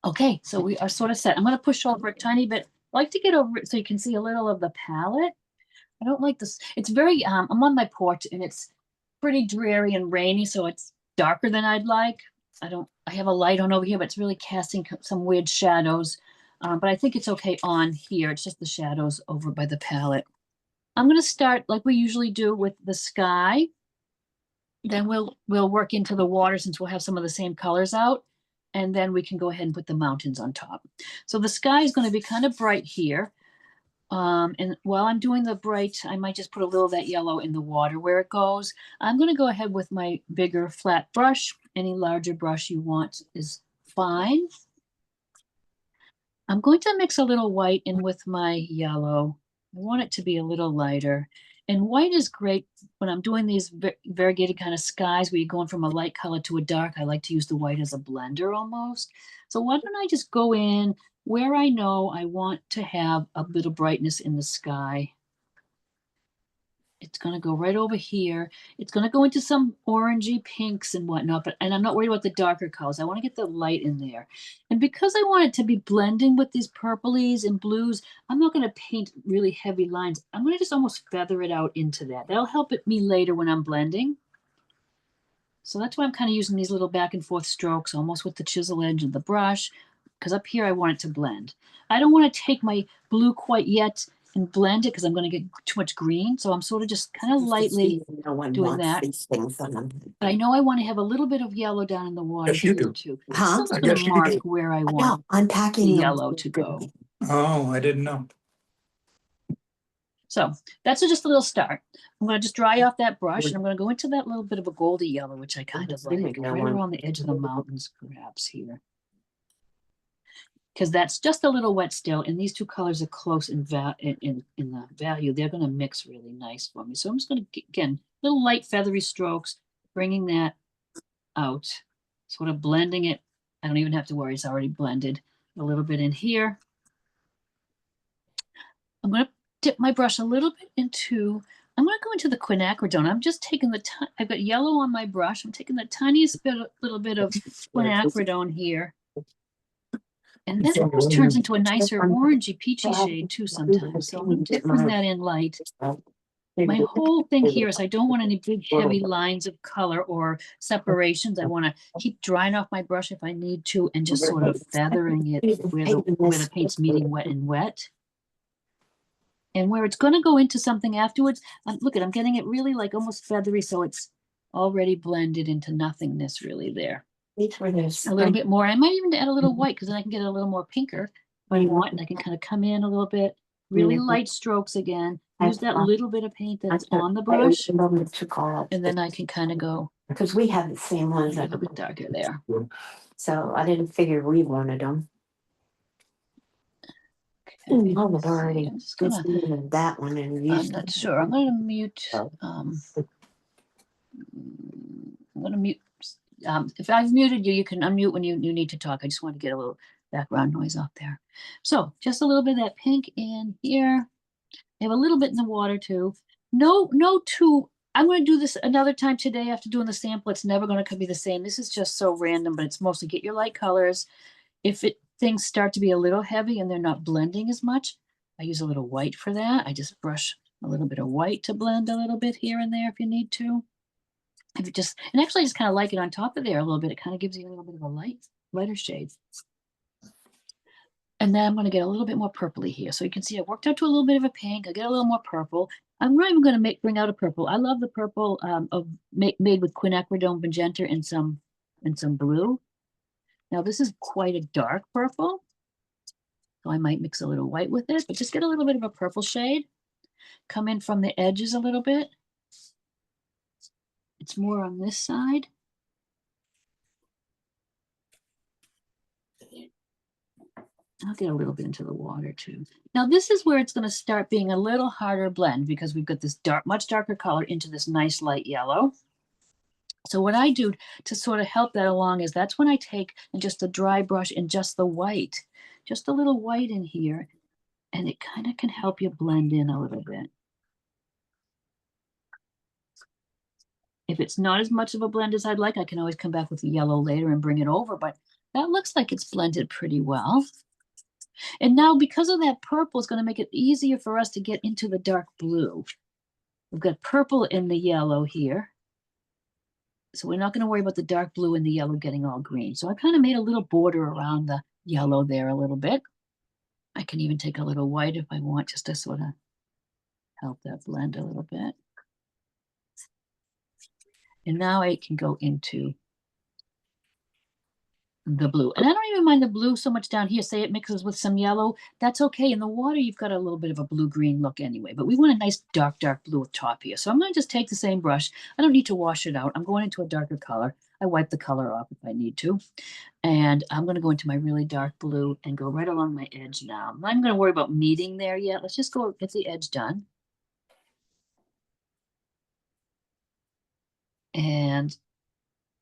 Okay, so we are sort of set. I'm going to push over a tiny bit. I like to get over it so you can see a little of the palette. I don't like this. It's very, I'm on my porch and it's pretty dreary and rainy, so it's darker than I'd like. I have a light on over here, but it's really casting some weird shadows. But I think it's okay on here. It's just the shadows over by the palette. I'm going to start like we usually do with the sky. Then we'll work into the water since we'll have some of the same colors out. And then we can go ahead and put the mountains on top. So the sky is going to be kind of bright here. And while I'm doing the bright, I might just put a little of that yellow in the water where it goes. I'm going to go ahead with my bigger flat brush. Any larger brush you want is fine. I'm going to mix a little white in with my yellow. I want it to be a little lighter. And white is great when I'm doing these variegated kind of skies where you're going from a light color to a dark. I like to use the white as a blender almost. So why don't I just go in where I know I want to have a bit of brightness in the sky. It's going to go right over here. It's going to go into some orangey pinks and whatnot, and I'm not worried about the darker colors. I want to get the light in there. And because I want it to be blending with these purplies and blues, I'm not going to paint really heavy lines. I'm going to just almost feather it out into that. That'll help me later when I'm blending. So that's why I'm kind of using these little back and forth strokes, almost with the chisel edge of the brush, because up here I want it to blend. I don't want to take my blue quite yet and blend it because I'm going to get too much green. So I'm sort of just kind of lightly doing that. But I know I want to have a little bit of yellow down in the water here too. Huh? I'm going to mark where I want the yellow to go. Oh, I didn't know. So that's just a little start. I'm going to just dry off that brush and I'm going to go into that little bit of a goldy yellow, which I kind of like, right around the edge of the mountains, perhaps here. Because that's just a little wet still, and these two colors are close in the value. They're going to mix really nice for me. So I'm just going to, again, little light feathery strokes, bringing that out, sort of blending it. I don't even have to worry, it's already blended. A little bit in here. I'm going to dip my brush a little bit into, I'm going to go into the quinacridone. I'm just taking I've got yellow on my brush. I'm taking the tiniest little bit of quinacridone here. And then it just turns into a nicer orangey peachy shade too sometimes. So I'm just bring that in light. My whole thing here is I don't want any big heavy lines of color or separations. I want to keep drying off my brush if I need to and just sort of feathering it where the paint's meeting wet and wet. And where it's going to go into something afterwards, look at, I'm getting it really like almost feathery, so it's already blended into nothingness really there. A little bit more. I might even add a little white because then I can get a little more pinker if I want, and I can kind of come in a little bit. Really light strokes again. Use that little bit of paint that's on the brush, and then I can kind of go. Because we have the same ones. A little bit darker there. So I didn't figure we wanted them. Okay, I was already that one, and I'm not sure. I'm going to mute. I'm going to mute. If I've muted you, you can unmute when you need to talk. I just want to get a little background noise out there. So just a little bit of that pink in here. I have a little bit in the water too. No two. I'm going to do this another time today after doing the sample. It's never going to be the same. This is just so random, but it's mostly get your light colors. If things start to be a little heavy and they're not blending as much, I use a little white for that. I just brush a little bit of white to blend a little bit here and there if you need to. If it just, and actually I just kind of like it on top of there a little bit. It kind of gives you a little bit of a lighter shade. And then I'm going to get a little bit more purpley here. So you can see I worked out to a little bit of a pink. I get a little more purple. I'm not even going to bring out a purple. I love the purple made with quinacridone magenta and some blue. Now this is quite a dark purple. So I might mix a little white with it, but just get a little bit of a purple shade. Come in from the edges a little bit. It's more on this side. I'll get a little bit into the water too. Now this is where it's going to start being a little harder blend because we've got this much darker color into this nice light yellow. So what I do to sort of help that along is that's when I take and just a dry brush and just the white, just a little white in here, and it kind of can help you blend in a little bit. If it's not as much of a blend as I'd like, I can always come back with the yellow later and bring it over, but That looks like it's blended pretty well. And now because of that purple, it's going to make it easier for us to get into the dark blue. We've got purple in the yellow here. So we're not going to worry about the dark blue and the yellow getting all green. So I kind of made a little border around the yellow there a little bit. I can even take a little white if I want, just to sort of help that blend a little bit. And now I can go into the blue. And I don't even mind the blue so much down here. Say it mixes with some yellow. That's okay. In the water, you've got a little bit of a blue-green look anyway. But we want a nice dark, dark blue at top here. So I'm going to just take the same brush. I don't need to wash it out. I'm going into a darker color. I wipe the color off if I need to. And I'm going to go into my really dark blue and go right along my edge now. I'm not going to worry about meeting there yet. Let's just go get the edge done. And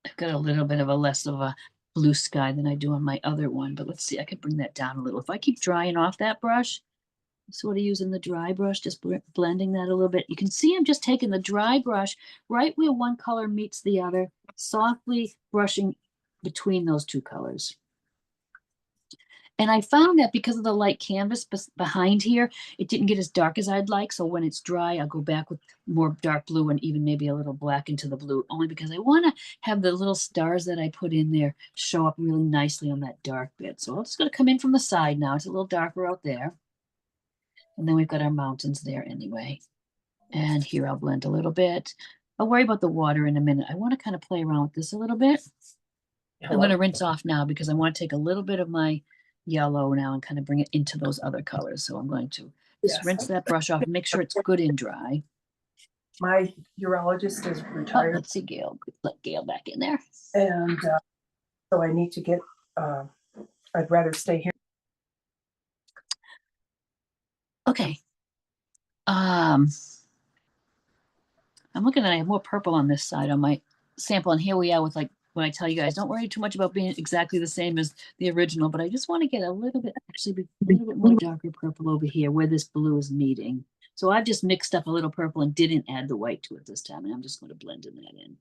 I've got a little bit of a less of a blue sky than I do on my other one, but let's see, I could bring that down a little. If I keep drying off that brush, sort of using the dry brush, just blending that a little bit, you can see I'm just taking the dry brush right where one color meets the other, softly brushing between those two colors. And I found that because of the light canvas behind here, it didn't get as dark as I'd like. So when it's dry, I'll go back with more dark blue and even maybe a little black into the blue, only because I want to have the little stars that I put in there show up really nicely on that dark bit. So I'm just going to come in from the side now. It's a little darker out there. And then we've got our mountains there anyway. And here I'll blend a little bit. I'll worry about the water in a minute. I want to kind of play around with this a little bit. I'm going to rinse off now because I want to take a little bit of my yellow now and kind of bring it into those other colors. So I'm going to just rinse that brush off, make sure it's good and dry. My urologist is Oh, retired, let's see Gail. Let Gail back in there. and so I need to get, I'd rather stay here. Okay. I'm looking at I have more purple on this side on my sample, and here we are with like when I tell you guys, don't worry too much about being exactly the same as the original, but I just want to get a little bit, actually a little bit more darker purple over here where this blue is meeting. So I've just mixed up a little purple and didn't add the white to it this time, and I'm just going to blend that in.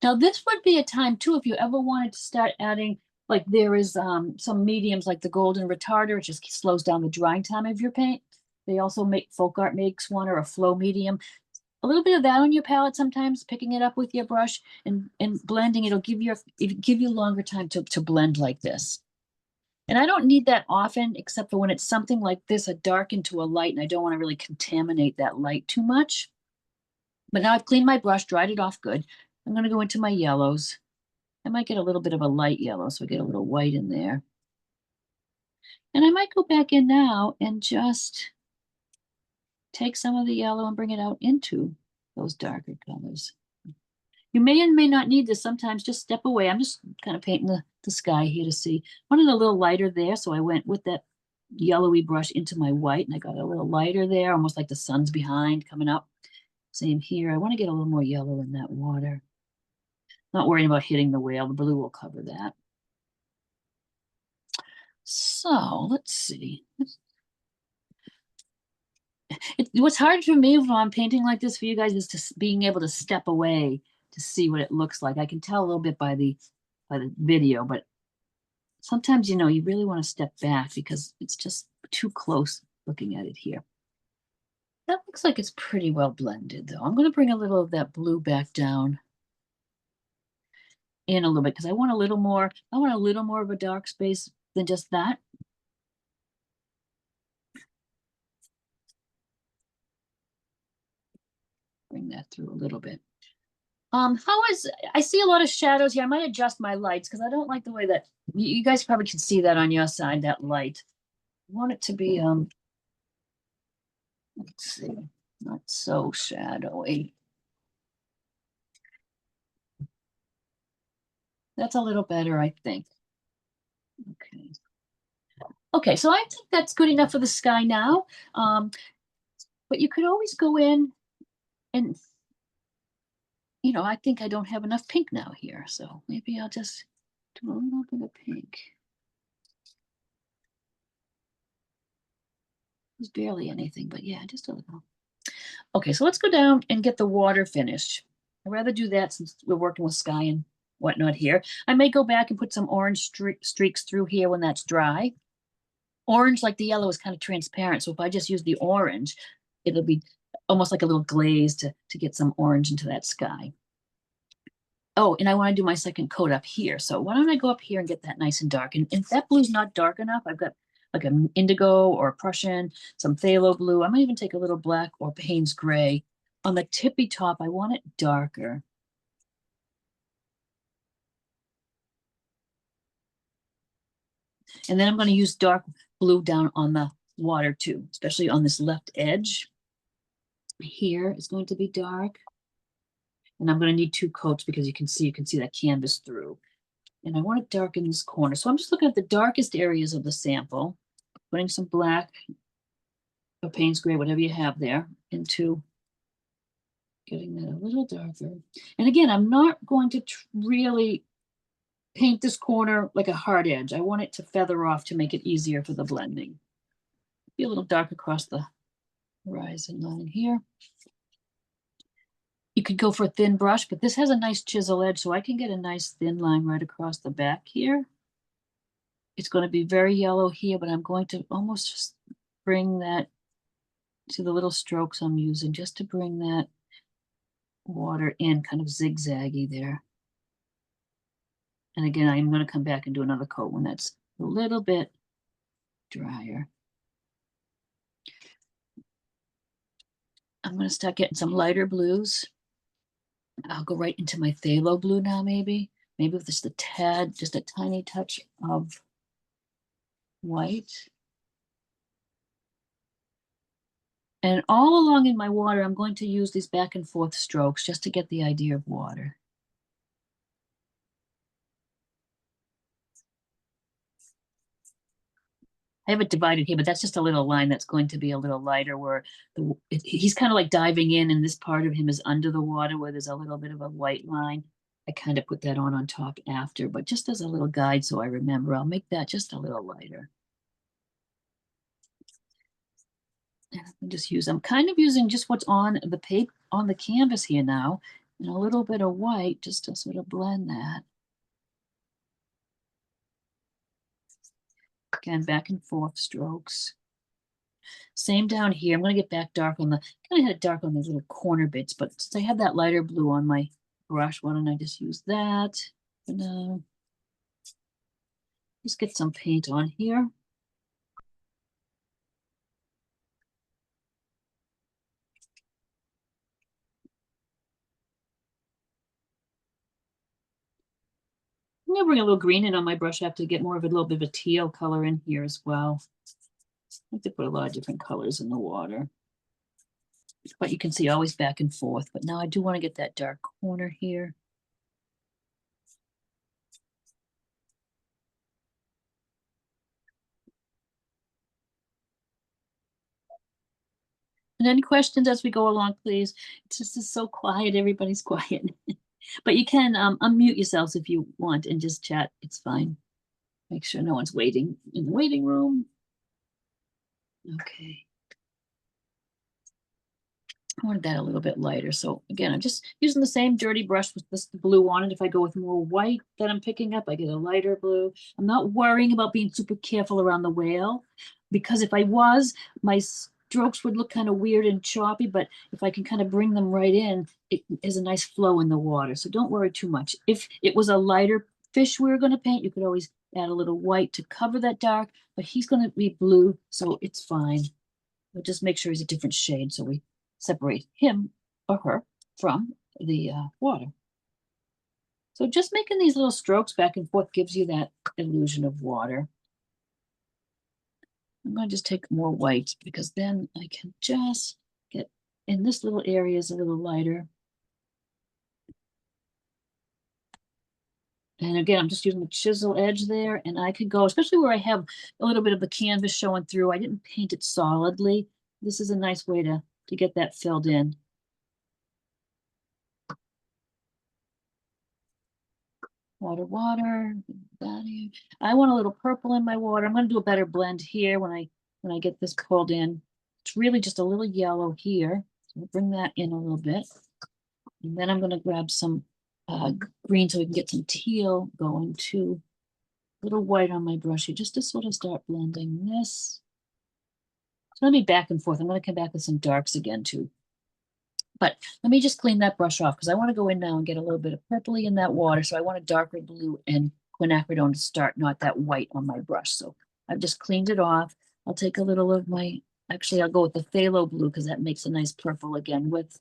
Now this would be a time too, if you ever wanted to start adding, like there is some mediums like the golden retarder, it just slows down the drying time of your paint. They also make, Folk Art makes one, or a flow medium. A little bit of that on your palette sometimes, picking it up with your brush and blending, it'll give you longer time to blend like this. And I don't need that often, except for when it's something like this, a dark into a light, and I don't want to really contaminate that light too much. But now I've cleaned my brush, dried it off good. I'm going to go into my yellows. I might get a little bit of a light yellow, so I get a little white in there. And I might go back in now and just take some of the yellow and bring it out into those darker colors. You may and may not need this. Sometimes just step away. I'm just kind of painting the sky here to see. Wanted a little lighter there, so I went with that yellowy brush into my white, and I got a little lighter there, almost like the sun's behind coming up. Same here. I want to get a little more yellow in that water. Not worrying about hitting the whale. The blue will cover that. So let's see. What's hard for me when I'm painting like this for you guys is to being able to step away to see what it looks like. I can tell a little bit by the video, but sometimes, you know, you really want to step back because it's just too close looking at it here. That looks like it's pretty well blended though. I'm going to bring a little of that blue back down in a little bit because I want a little more of a dark space than just that. Bring that through a little bit. I see a lot of shadows here. I might adjust my lights because I don't like the way that you guys probably can see that on your side, that light. I want it to be, let's see, not so shadowy. That's a little better, I think. Okay. Okay, so I think that's good enough for the sky now. But you could always go in and, you know, I think I don't have enough pink now here, so maybe I'll just do a little bit of pink. There's barely anything, but yeah, just a little. Okay, so let's go down and get the water finished. I'd rather do that since we're working with sky whatnot here. I may go back and put some orange streaks through here when that's dry. Orange, like the yellow, is kind of transparent. So if I just use the orange, it'll be almost like a little glaze to get some orange into that sky. Oh, and I want to do my second coat up here. So why don't I go up here and get that nice and dark? And if that blue's not dark enough, I've got like an indigo or a Prussian, some phthalo blue. I might even take a little black or Payne's gray. On the tippy top, I want it darker. And then I'm going to use dark blue down on the water too, especially on this left edge. Here is going to be dark. And I'm going to need 2 coats because you can see that canvas through. And I want it dark in this corner. So I'm just looking at the darkest areas of the sample, putting some black or Payne's gray, whatever you have there, into getting that a little darker. And again, I'm not going to really paint this corner like a hard edge. I want it to feather off to make it easier for the blending. Be a little dark across the horizon line here. You could go for a thin brush, but this has a nice chisel edge, so I can get a nice thin line right across the back here. It's going to be very yellow here, but I'm going to almost just bring that to the little strokes I'm using just to bring that water in, kind of zigzaggy there. And again, I'm going to come back and do another coat when that's a little bit drier. I'm going to start getting some lighter blues. I'll go right into my phthalo blue now, maybe with just a tad, just a tiny touch of white. And all along in my water, I'm going to use these back and forth strokes just to get the idea of water. I have it divided here, but that's just a little line that's going to be a little lighter where he's kind of like diving in and this part of him is under the water where there's a little bit of a white line. I kind of put that on top after, but just as a little guide so I remember, I'll make that just a little lighter. And I'm kind of using just what's on the paper, on the canvas here now, and a little bit of white just to sort of blend that. Again, back and forth strokes. Same down here. I'm going to get back dark on the, kind of had it dark on these little corner bits, but since I have that lighter blue on my brush, why don't I just use that for now? Just get some paint on here. I'm going to bring a little green in on my brush. I have to get more of a little bit of a teal color in here as well. I have to put a lot of different colors in the water. But you can see always back and forth. But now I do want to get that dark corner here. And any questions as we go along, please? It's just so quiet. Everybody's quiet. But you can unmute yourselves if you want and just chat. It's fine. Make sure no one's waiting in the waiting room. Okay. I wanted that a little bit lighter. So again, I'm just using the same dirty brush with this blue on it. If I go with more white that I'm picking up, I get a lighter blue. I'm not worrying about being super careful around the whale because if I was, my strokes would look kind of weird and choppy, but if I can kind of bring them right in, it is a nice flow in the water. So don't worry too much. If it was a lighter fish we were going to paint, you could always add a little white to cover that dark, but he's going to be blue, so it's fine. We'll just make sure he's a different shade so we separate him or her from the water. So just making these little strokes back and forth gives you that illusion of water. I'm going to just take more white because then I can just get in this little area is a little lighter. And again, I'm just using the chisel edge there and I could go, especially where I have a little bit of the canvas showing through. I didn't paint it solidly. This is a nice way to get that filled in. Water, water. I want a little purple in my water. I'm going to do a better blend here when I get this pulled in. It's really just a little yellow here. So we'll bring that in a little bit. And then I'm going to grab some green so we can get some teal going too. A little white on my brush here, just to sort of start blending this. So let me back and forth. I'm going to come back with some darks again too. But let me just clean that brush off because I want to go in now and get a little bit of purpley in that water. So I want a darker blue and quinacridone to start, not that white on my brush. So I've just cleaned it off. I'll take a little of my, actually I'll go with the phthalo blue because that makes a nice purple again with.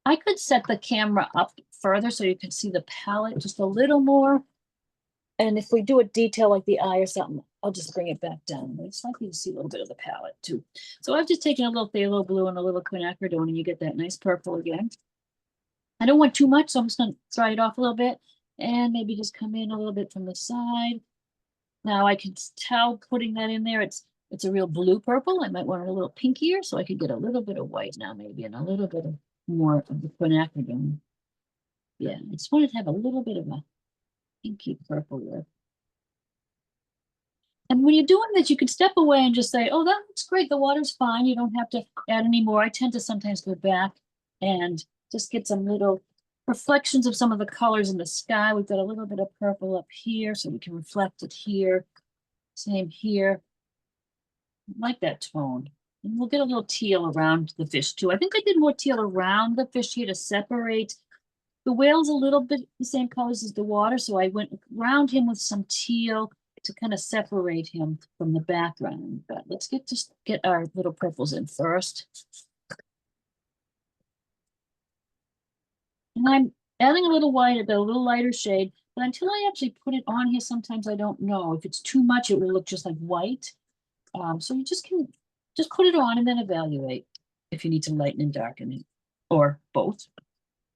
I could set the camera up further so you can see the palette just a little more. And if we do a detail like the eye or something, I'll just bring it back down. But it's like you can see a little bit of the palette too. So I've just taken a little phthalo blue and a little quinacridone and you get that nice purple again. I don't want too much, so I'm just gonna dry it off a little bit and maybe just come in a little bit from the side. Now I can tell putting that in there, it's a real blue purple. I might want it a little pinkier so I could get a little bit of white now maybe and a little bit of more of the quinacridone. Yeah, I just wanted to have a little bit of a pinky purple there. And when you're doing this, you can step away and just say, oh, that looks great. The water's fine. You don't have to add any more. I tend to sometimes go back and just get some little reflections of some of the colors in the sky. We've got a little bit of purple up here, so we can reflect it here. Same here. I like that tone. And we'll get a little teal around the fish too. I think I did more teal around the fish here to separate. The whale's a little bit the same colors as the water, so I went around him with some teal to kind of separate him from the background. But let's get our little purples in first. And I'm adding a little white, a little lighter shade, but until I actually put it on here, sometimes I don't know. If it's too much, it will look just like white. So you just can just put it on and then evaluate if you need to lighten and darken it, or both.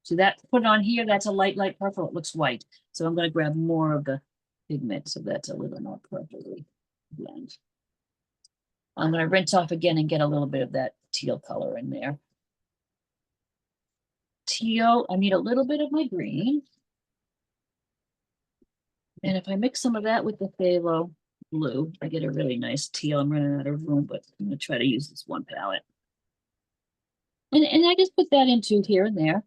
So that, put it on here, that's a light purple, it looks white. So I'm gonna grab more of the pigment, so that's a little more purpley blend. I'm gonna rinse off again and get a little bit of that teal color in there. Teal, I need a little bit of my green. And if I mix some of that with the phthalo blue, I get a really nice teal. I'm running out of room, but I'm gonna try to use this one palette. And I just put that into here and there.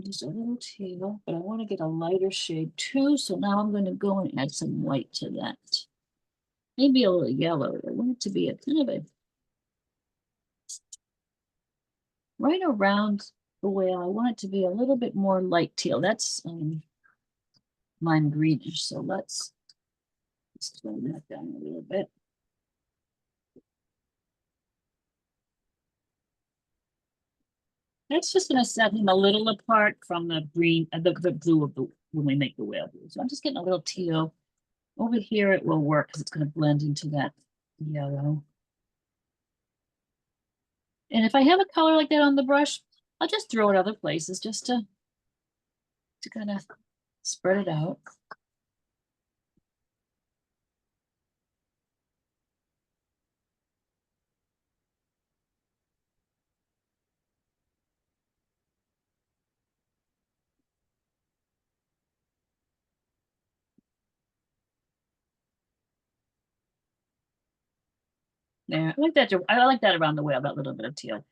Just a little teal, but I want to get a lighter shade too. So now I'm going to go and add some white to that. Maybe a little yellow. I want it to be a kind of a right around the whale. I want it to be a little bit more light teal. That's lime greenish. So let's tone that down a little bit. That's just going to set him a little apart from the green, the blue of the when we make the whale blue. So I'm just getting a little teal. Over here it will work because it's going to blend into that yellow. And if I have a color like that on the brush, I'll just throw it other places just to kind of spread it out. Yeah, I like that. I like that around the whale, that little bit of teal.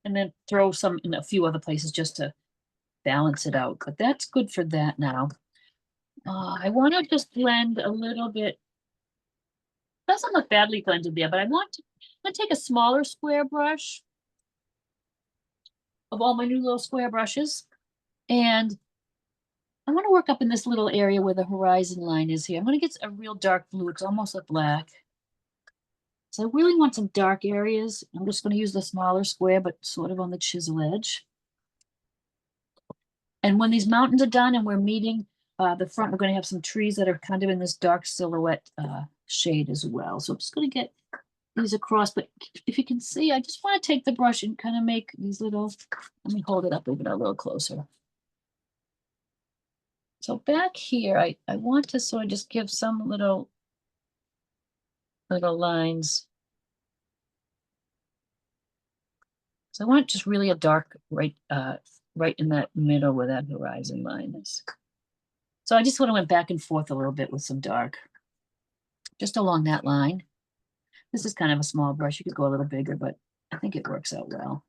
And then throw some in a few other places just to balance it out. But that's good for that now. I want to just blend a little bit. Doesn't look badly blended there, but I'm going to take a smaller square brush of all my new little square brushes. And I want to work up in this little area where the horizon line is here. I'm going to get a real dark blue. It's almost like black. So I really want some dark areas. I'm just going to use the smaller square, but sort of on the chisel edge. And when these mountains are done and we're meeting the front, we're going to have some trees that are kind of in this dark silhouette shade as well. So I'm just going to get these across, but if you can see, I just want to take the brush and kind of make these little, let me hold it up even a little closer. So back here, I want to sort of just give some little lines. So I want just really a dark right in that middle where that horizon line is. So I just sort of went back and forth a little bit with some dark, just along that line. This is kind of a small brush. You could go a little bigger, but I think it works out well.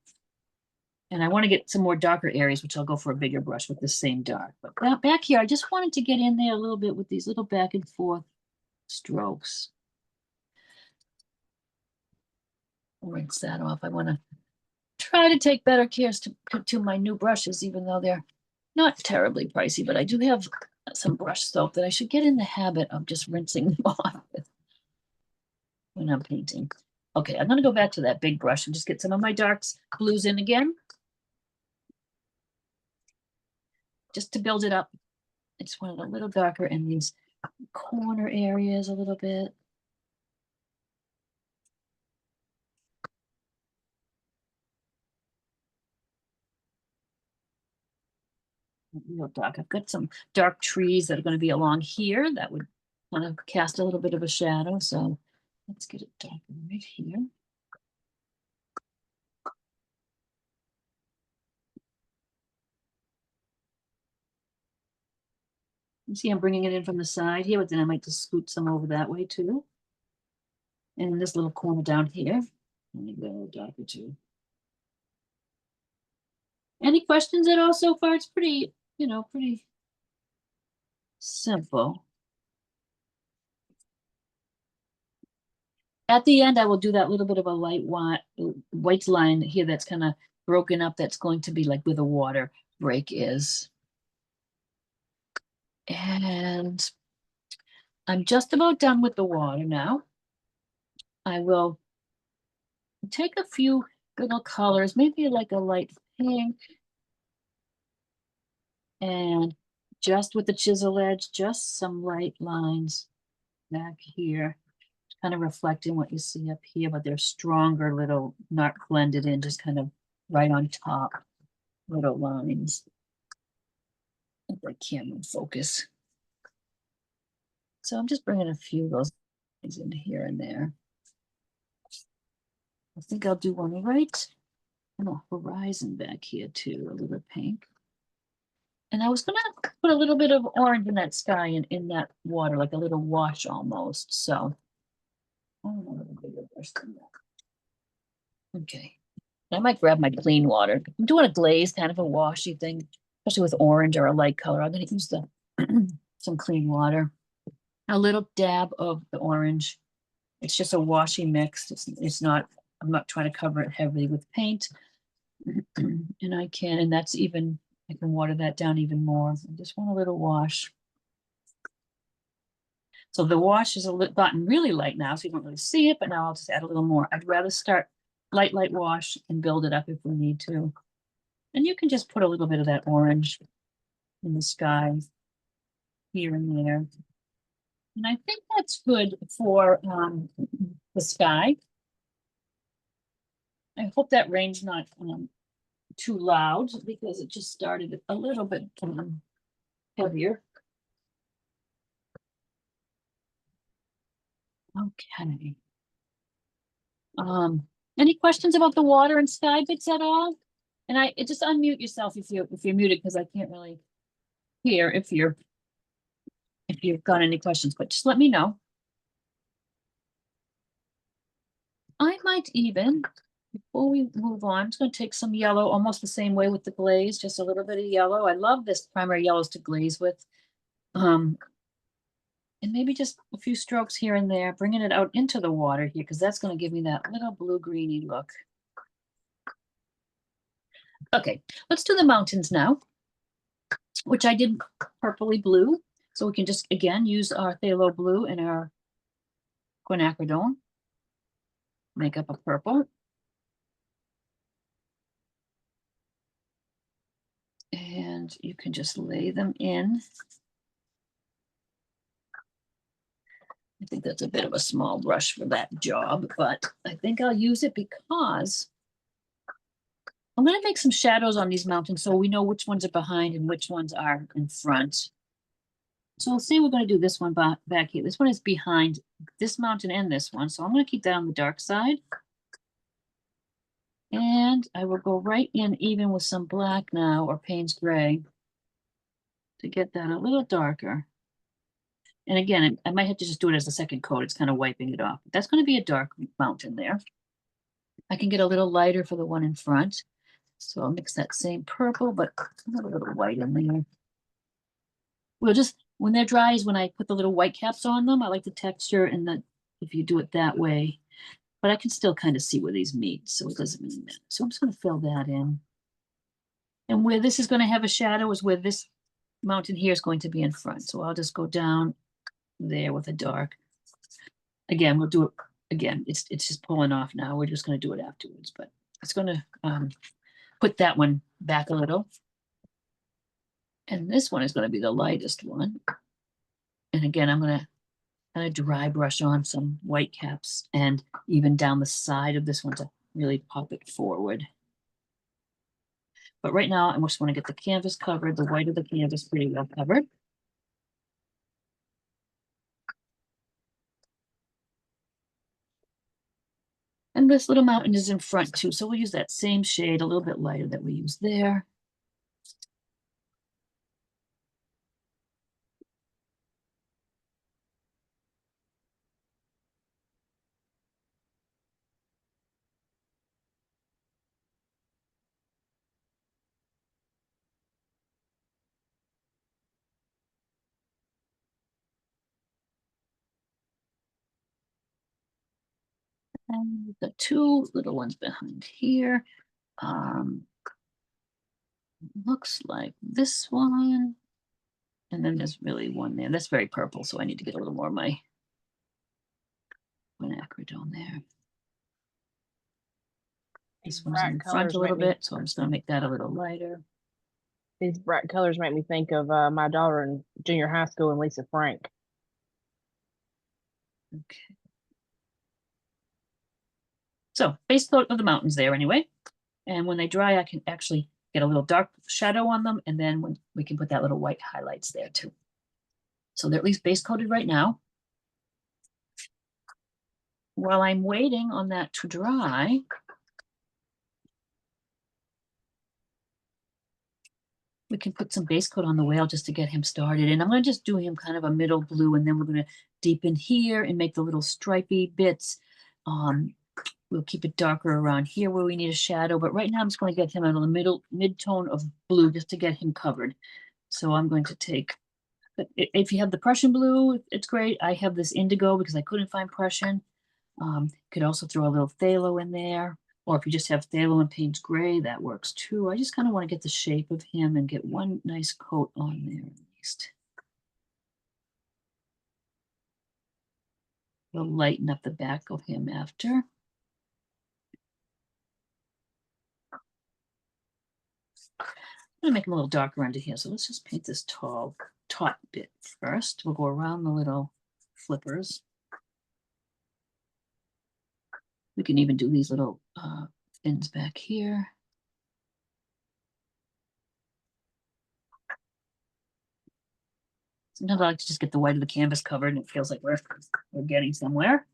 And I want to get some more darker areas, which I'll go for a bigger brush with the same dark. But back here, I just wanted to get in there a little bit with these little back and forth strokes. Rinse that off. I want to try to take better care to my new brushes, even though they're not terribly pricey, but I do have some brush soap that I should get in the habit of just rinsing them off when I'm painting. Okay, I'm gonna go back to that big brush and just get some of my darks blues in again. Just to build it up. I just want it a little darker in these corner areas a little bit. Real dark. I've got some dark trees that are going to be along here that would kind of cast a little bit of a shadow. So let's get it darker right here. You see, I'm bringing it in from the side here, but then I might just scoot some over that way too. And in this little corner down here, let me go a little darker too. Any questions at all so far? It's pretty, pretty simple. At the end, I will do that little bit of a light white line here that's kind of broken up. That's going to be like where the water break is. And I'm just about done with the water now. I will take a few little colors, maybe like a light pink. And just with the chisel edge, just some light lines back here, kind of reflecting what you see up here, but they're stronger little, not blended in, just kind of right on top little lines. If I can focus. So I'm just bringing a few of those things in here and there. I think I'll do one right on the horizon back here too, a little pink. And I was gonna put a little bit of orange in that sky and in that water, like a little wash almost. So I don't know, a little bigger brush than that. Okay. I might grab my clean water. I'm doing a glaze, kind of a washy thing, especially with orange or a light color. I'm gonna use the some clean water. A little dab of the orange. It's just a washy mix. It's not, I'm not trying to cover it heavily with paint. And I can water that down even more. I just want a little wash. So the wash is gotten really light now, so you don't really see it, but now I'll just add a little more. I'd rather start light wash and build it up if we need to. And you can just put a little bit of that orange in the sky here and there. And I think that's good for the sky. I hope that rain's not too loud because it just started a little bit heavier. Okay. Any questions about the water and sky bits at all? And just unmute yourself if you're muted, because I can't really hear if you've got any questions, but just let me know. I might even, before we move on, I'm just going to take some yellow, almost the same way with the glaze, just a little bit of yellow. I love this primary yellows to glaze with. And maybe just a few strokes here and there, bringing it out into the water here, because that's going to give me that little blue-greeny look. Okay, let's do the mountains now, which I did purpley blue. So we can just, again, use our phthalo blue and our quinacridone. Make up a purple. And you can just lay them in. I think that's a bit of a small brush for that job, but I think I'll use it because I'm going to make some shadows on these mountains so we know which ones are behind and which ones are in front. So I'll say we're going to do this one back here. This one is behind this mountain and this one. So I'm going to keep that on the dark side. And I will go right in even with some black now, or Payne's Gray, to get that a little darker. And again, I might have to just do it as a second coat. It's kind of wiping it off. That's going to be a dark mountain there. I can get a little lighter for the one in front. So I'll mix that same purple, but a little white in there. We'll just, when they're dry is when I put the little white caps on them. I like the texture and the, if you do it that way, but I can still kind of see where these meet. So it doesn't mean that. So I'm just going to fill that in. And where this is going to have a shadow is where this mountain here is going to be in front. So I'll just go down there with a dark. Again, we'll do it again. It's just pulling off now. We're just going to do it afterwards, but it's going to put that one back a little. And this one is going to be the lightest one. And again, I'm going to kind of dry brush on some white caps and even down the side of this one to really pop it forward. But right now, I just want to get the canvas covered, the white of the canvas pretty well covered. And this little mountain is in front too, so we'll use that same shade, a little bit lighter that we used there. And the two little ones behind here. Looks like this one. And then there's really one there. That's very purple, so I need to get a little more of my acrylone there. This one's in front a little bit, so I'm just going to make that a little lighter. These bright colors make me think of my daughter in junior high school and Lisa Frank. Okay. So base coat of the mountains there anyway. And when they dry, I can actually get a little dark shadow on them. And then when we can put that little white highlights there too. So they're at least base coated right now. While I'm waiting on that to dry, we can put some base coat on the whale just to get him started. And I'm going to just do him kind of a middle blue, and then we're going to deepen here and make the little stripy bits. We'll keep it darker around here where we need a shadow, but right now I'm just going to get him in the mid-tone of blue just to get him covered. So I'm going to take, if you have the Prussian blue, it's great. I have this indigo because I couldn't find Prussian. Could also throw a little phthalo in there. Or if you just have phthalo and Payne's gray, that works too. I just kind of want to get the shape of him and get one nice coat on there at least. We'll lighten up the back of him after. I'm gonna make him a little darker under here. So let's just paint this top bit first. We'll go around the little flippers. We can even do these little fins back here. Sometimes I like to just get the white of the canvas covered and it feels like we're getting somewhere.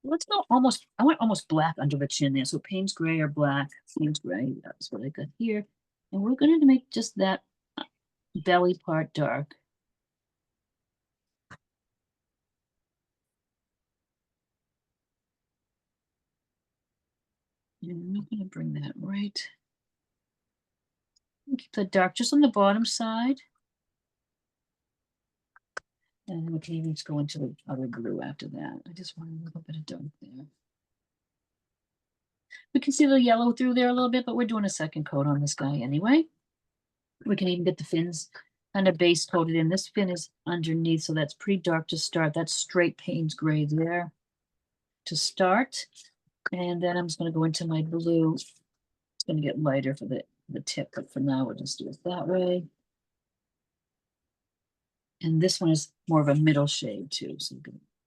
Let's go almost, I want almost black under the chin there. So Payne's gray or black, Payne's gray, that's what I got here. And we're going to make just that belly part dark. And I'm going to bring that right. Keep that dark just on the bottom side. And we can even just go into the other blue after that. I just want a little bit of dark there. We can see the yellow through there a little bit, but we're doing a second coat on this guy anyway. We can even get the fins kind of base coated in. This fin is underneath, so that's pretty dark to start. That's straight Payne's gray there to start. And then I'm just going to go into my blue. It's going to get lighter for the tip, but for now we'll just do it that way. And this one is more of a middle shade too, so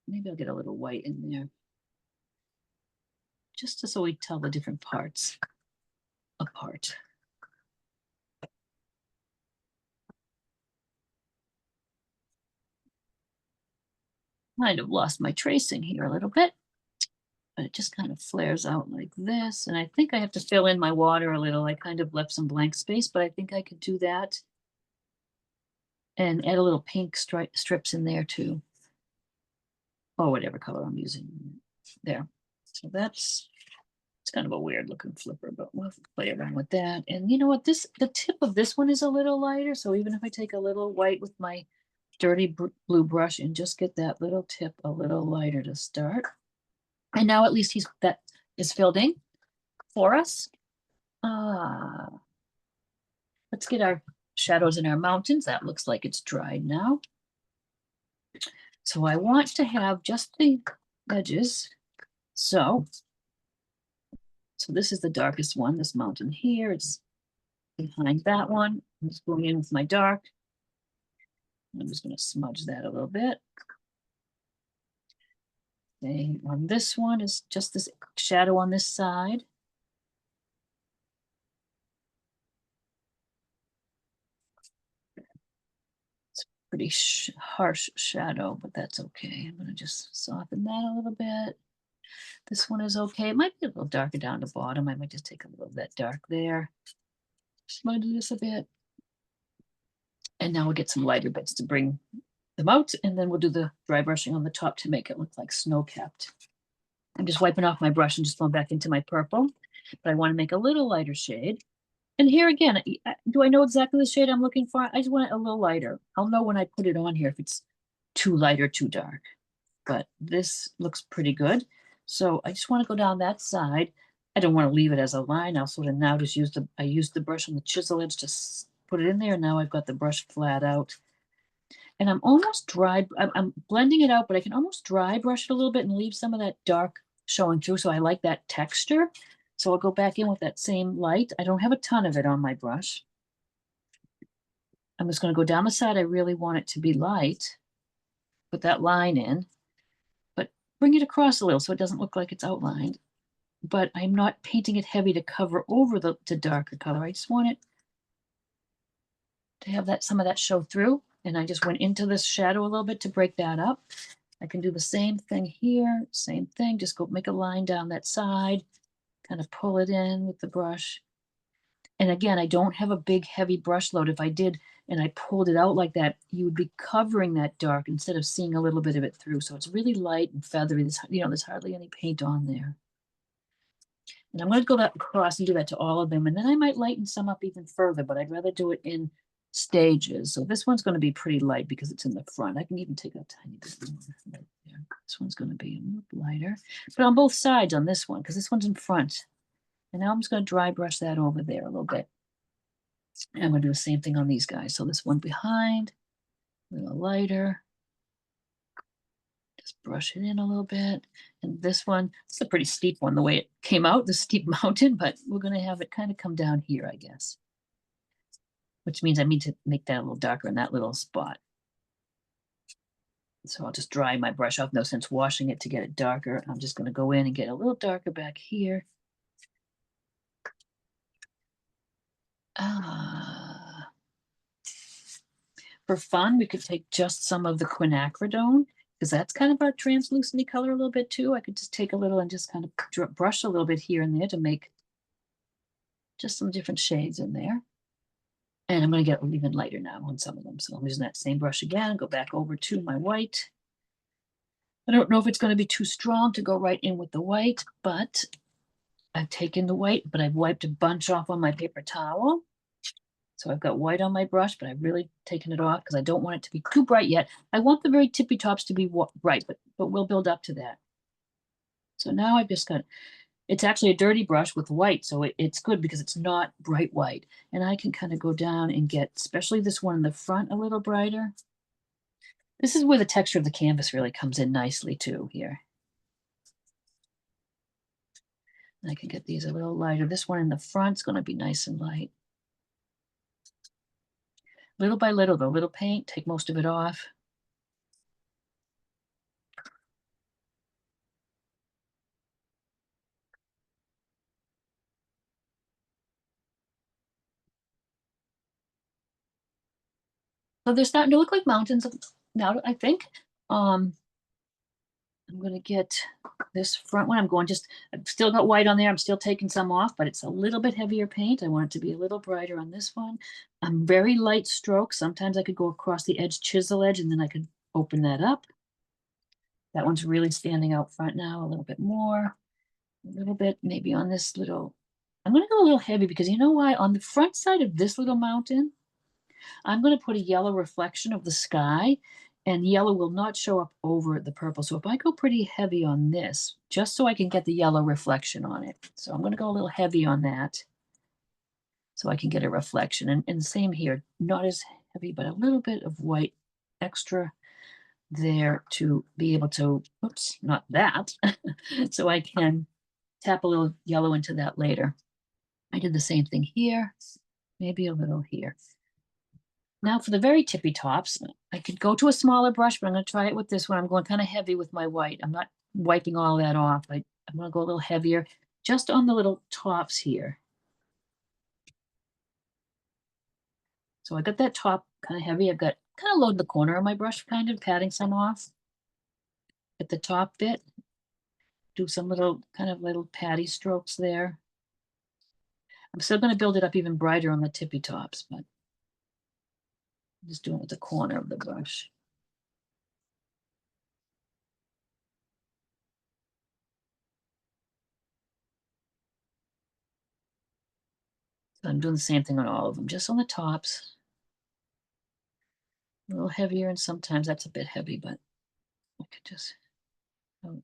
maybe I'll get a little white in there. Just so we tell the different parts apart. Kind of lost my tracing here a little bit, but it just kind of flares out like this. And I think I have to fill in my water a little. I kind of left some blank space, but I think I could do that. And add a little pink strips in there too. Or whatever color I'm using there. So it's kind of a weird looking flipper, but we'll play around with that. And you know what, the tip of this one is a little lighter. So even if I take a little white with my dirty blue brush and just get that little tip a little lighter to start. And now at least that is filled in for us. Let's get our shadows in our mountains. That looks like it's dried now. So I want to have just the edges. So this is the darkest one, this mountain here. It's behind that one. I'm just going in with my dark. I'm just going to smudge that a little bit. And on this one is just this shadow on this side. It's a pretty harsh shadow, but that's okay. I'm going to just soften that a little bit. This one is okay. It might be a little darker down the bottom. I might just take a little bit dark there. Smudge this a bit. And now we'll get some lighter bits to bring them out, and then we'll do the dry brushing on the top to make it look like snow-capped. I'm just wiping off my brush and just going back into my purple, but I want to make a little lighter shade. And here again, do I know exactly the shade I'm looking for? I just want it a little lighter. I'll know when I put it on here if it's too light or too dark, but this looks pretty good. So I just want to go down that side. I don't want to leave it as a line. I'll sort of now just use I used the brush on the chisel edge to put it in there. And now I've got the brush flat out. And I'm almost dry. I'm blending it out, but I can almost dry brush it a little bit and leave some of that dark showing through. So I like that texture. So I'll go back in with that same light. I don't have a ton of it on my brush. I'm just going to go down the side. I really want it to be light. Put that line in, but bring it across a little so it doesn't look like it's outlined. But I'm not painting it heavy to cover over the darker color. I just want it to have some of that show through. And I just went into this shadow a little bit to break that up. I can do the same thing here, same thing. Just go make a line down that side, kind of pull it in with the brush. And again, I don't have a big heavy brush load. If I did and I pulled it out like that, you would be covering that dark instead of seeing a little bit of it through. So it's really light and feathery. There's hardly any paint on there. And I'm going to go that across and do that to all of them. And then I might lighten some up even further, but I'd rather do it in stages. So this one's going to be pretty light because it's in the front. I can even take a tiny bit more right there. This one's going to be a little lighter, but on both sides on this one, because this one's in front. And now I'm just going to dry brush that over there a little bit. And I'm going to do the same thing on these guys. So this one behind, a little lighter. Just brush it in a little bit. And this one, it's a pretty steep one, the way it came out, the steep mountain, but we're going to have it kind of come down here, I guess. Which means I need to make that a little darker in that little spot. So I'll just dry my brush off. No sense washing it to get it darker. I'm just going to go in and get a little darker back here. For fun, we could take just some of the quinacridone, because that's kind of a translucent color a little bit too. I could just take a little and just kind of brush a little bit here and there to make just some different shades in there. And I'm going to get even lighter now on some of them. So I'm using that same brush again, go back over to my white. I don't know if it's going to be too strong to go right in with the white, but I've taken the white, but I've wiped a bunch off on my paper towel. So I've got white on my brush, but I've really taken it off because I don't want it to be too bright yet. I want the very tippy tops to be bright, but we'll build up to that. So now I've just got, it's actually a dirty brush with white, so it's good because it's not bright white. And I can kind of go down and get, especially this one in the front, a little brighter. This is where the texture of the canvas really comes in nicely too here. And I can get these a little lighter. This one in the front is going to be nice and light. Little by little, the little paint, take most of it off. So they're starting to look like mountains now, I think. I'm gonna get this front one. I've still got white on there. I'm still taking some off, but it's a little bit heavier paint. I want it to be a little brighter on this one. I'm very light strokes. Sometimes I could go across the edge, chisel edge, and then I could open that up. That one's really standing out front now a little bit more. A little bit, maybe on this little, I'm gonna go a little heavy because you know why? On the front side of this little mountain, I'm gonna put a yellow reflection of the sky, and yellow will not show up over the purple. So if I go pretty heavy on this, just so I can get the yellow reflection on it. So I'm gonna go a little heavy on that so I can get a reflection. And same here, not as heavy, but a little bit of white extra there to be able to, oops, not that. So I can tap a little yellow into that later. I did the same thing here, maybe a little here. Now for the very tippy tops, I could go to a smaller brush, but I'm gonna try it with this one. I'm going kind of heavy with my white. I'm not wiping all that off. I'm gonna go a little heavier just on the little tops here. So I got that top kind of heavy. I've got kind of load the corner of my brush, kind of patting some off at the top bit. Do some little kind of little patty strokes there. I'm still going to build it up even brighter on the tippy tops, but I'm just doing it with the corner of the brush. So I'm doing the same thing on all of them, just on the tops. A little heavier, and sometimes that's a bit heavy, but I could just, oh.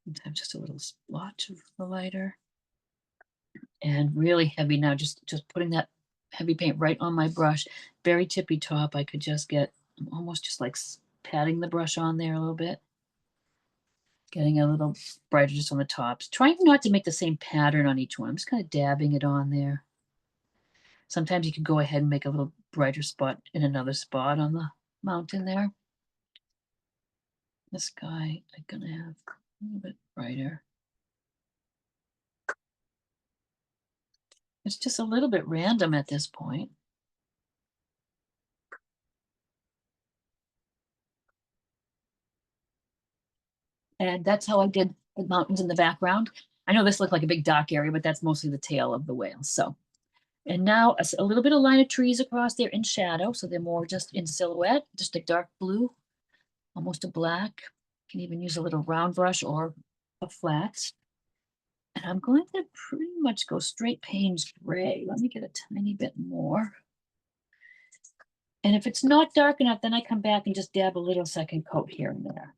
Sometimes just a little splotch of the lighter. And really heavy now, just putting that heavy paint right on my brush. Very tippy top, I could just get almost just like patting the brush on there a little bit. Getting a little brighter just on the tops. Trying not to make the same pattern on each one. I'm just kind of dabbing it on there. Sometimes you can go ahead and make a little brighter spot in another spot on the mountain there. This guy, I'm gonna have a little bit brighter. It's just a little bit random at this point. And that's how I did the mountains in the background. I know this looked like a big dark area, but that's mostly the tail of the whale. So, and now a little bit of line of trees across there in shadow. So they're more just in silhouette, just a dark blue, almost a black. You can even use a little round brush or a flat. And I'm going to pretty much go straight Payne's gray. Let me get a tiny bit more. And if it's not dark enough, then I come back and just dab a little second coat here and there.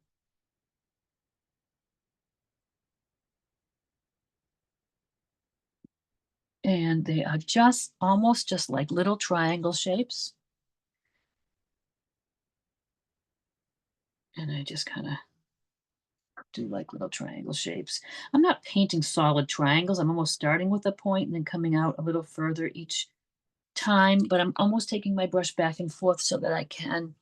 And they are just almost just like little triangle shapes. And I just kind of do like little triangle shapes. I'm not painting solid triangles. I'm almost starting with a point and then coming out a little further each time, but I'm almost taking my brush back and forth so that I can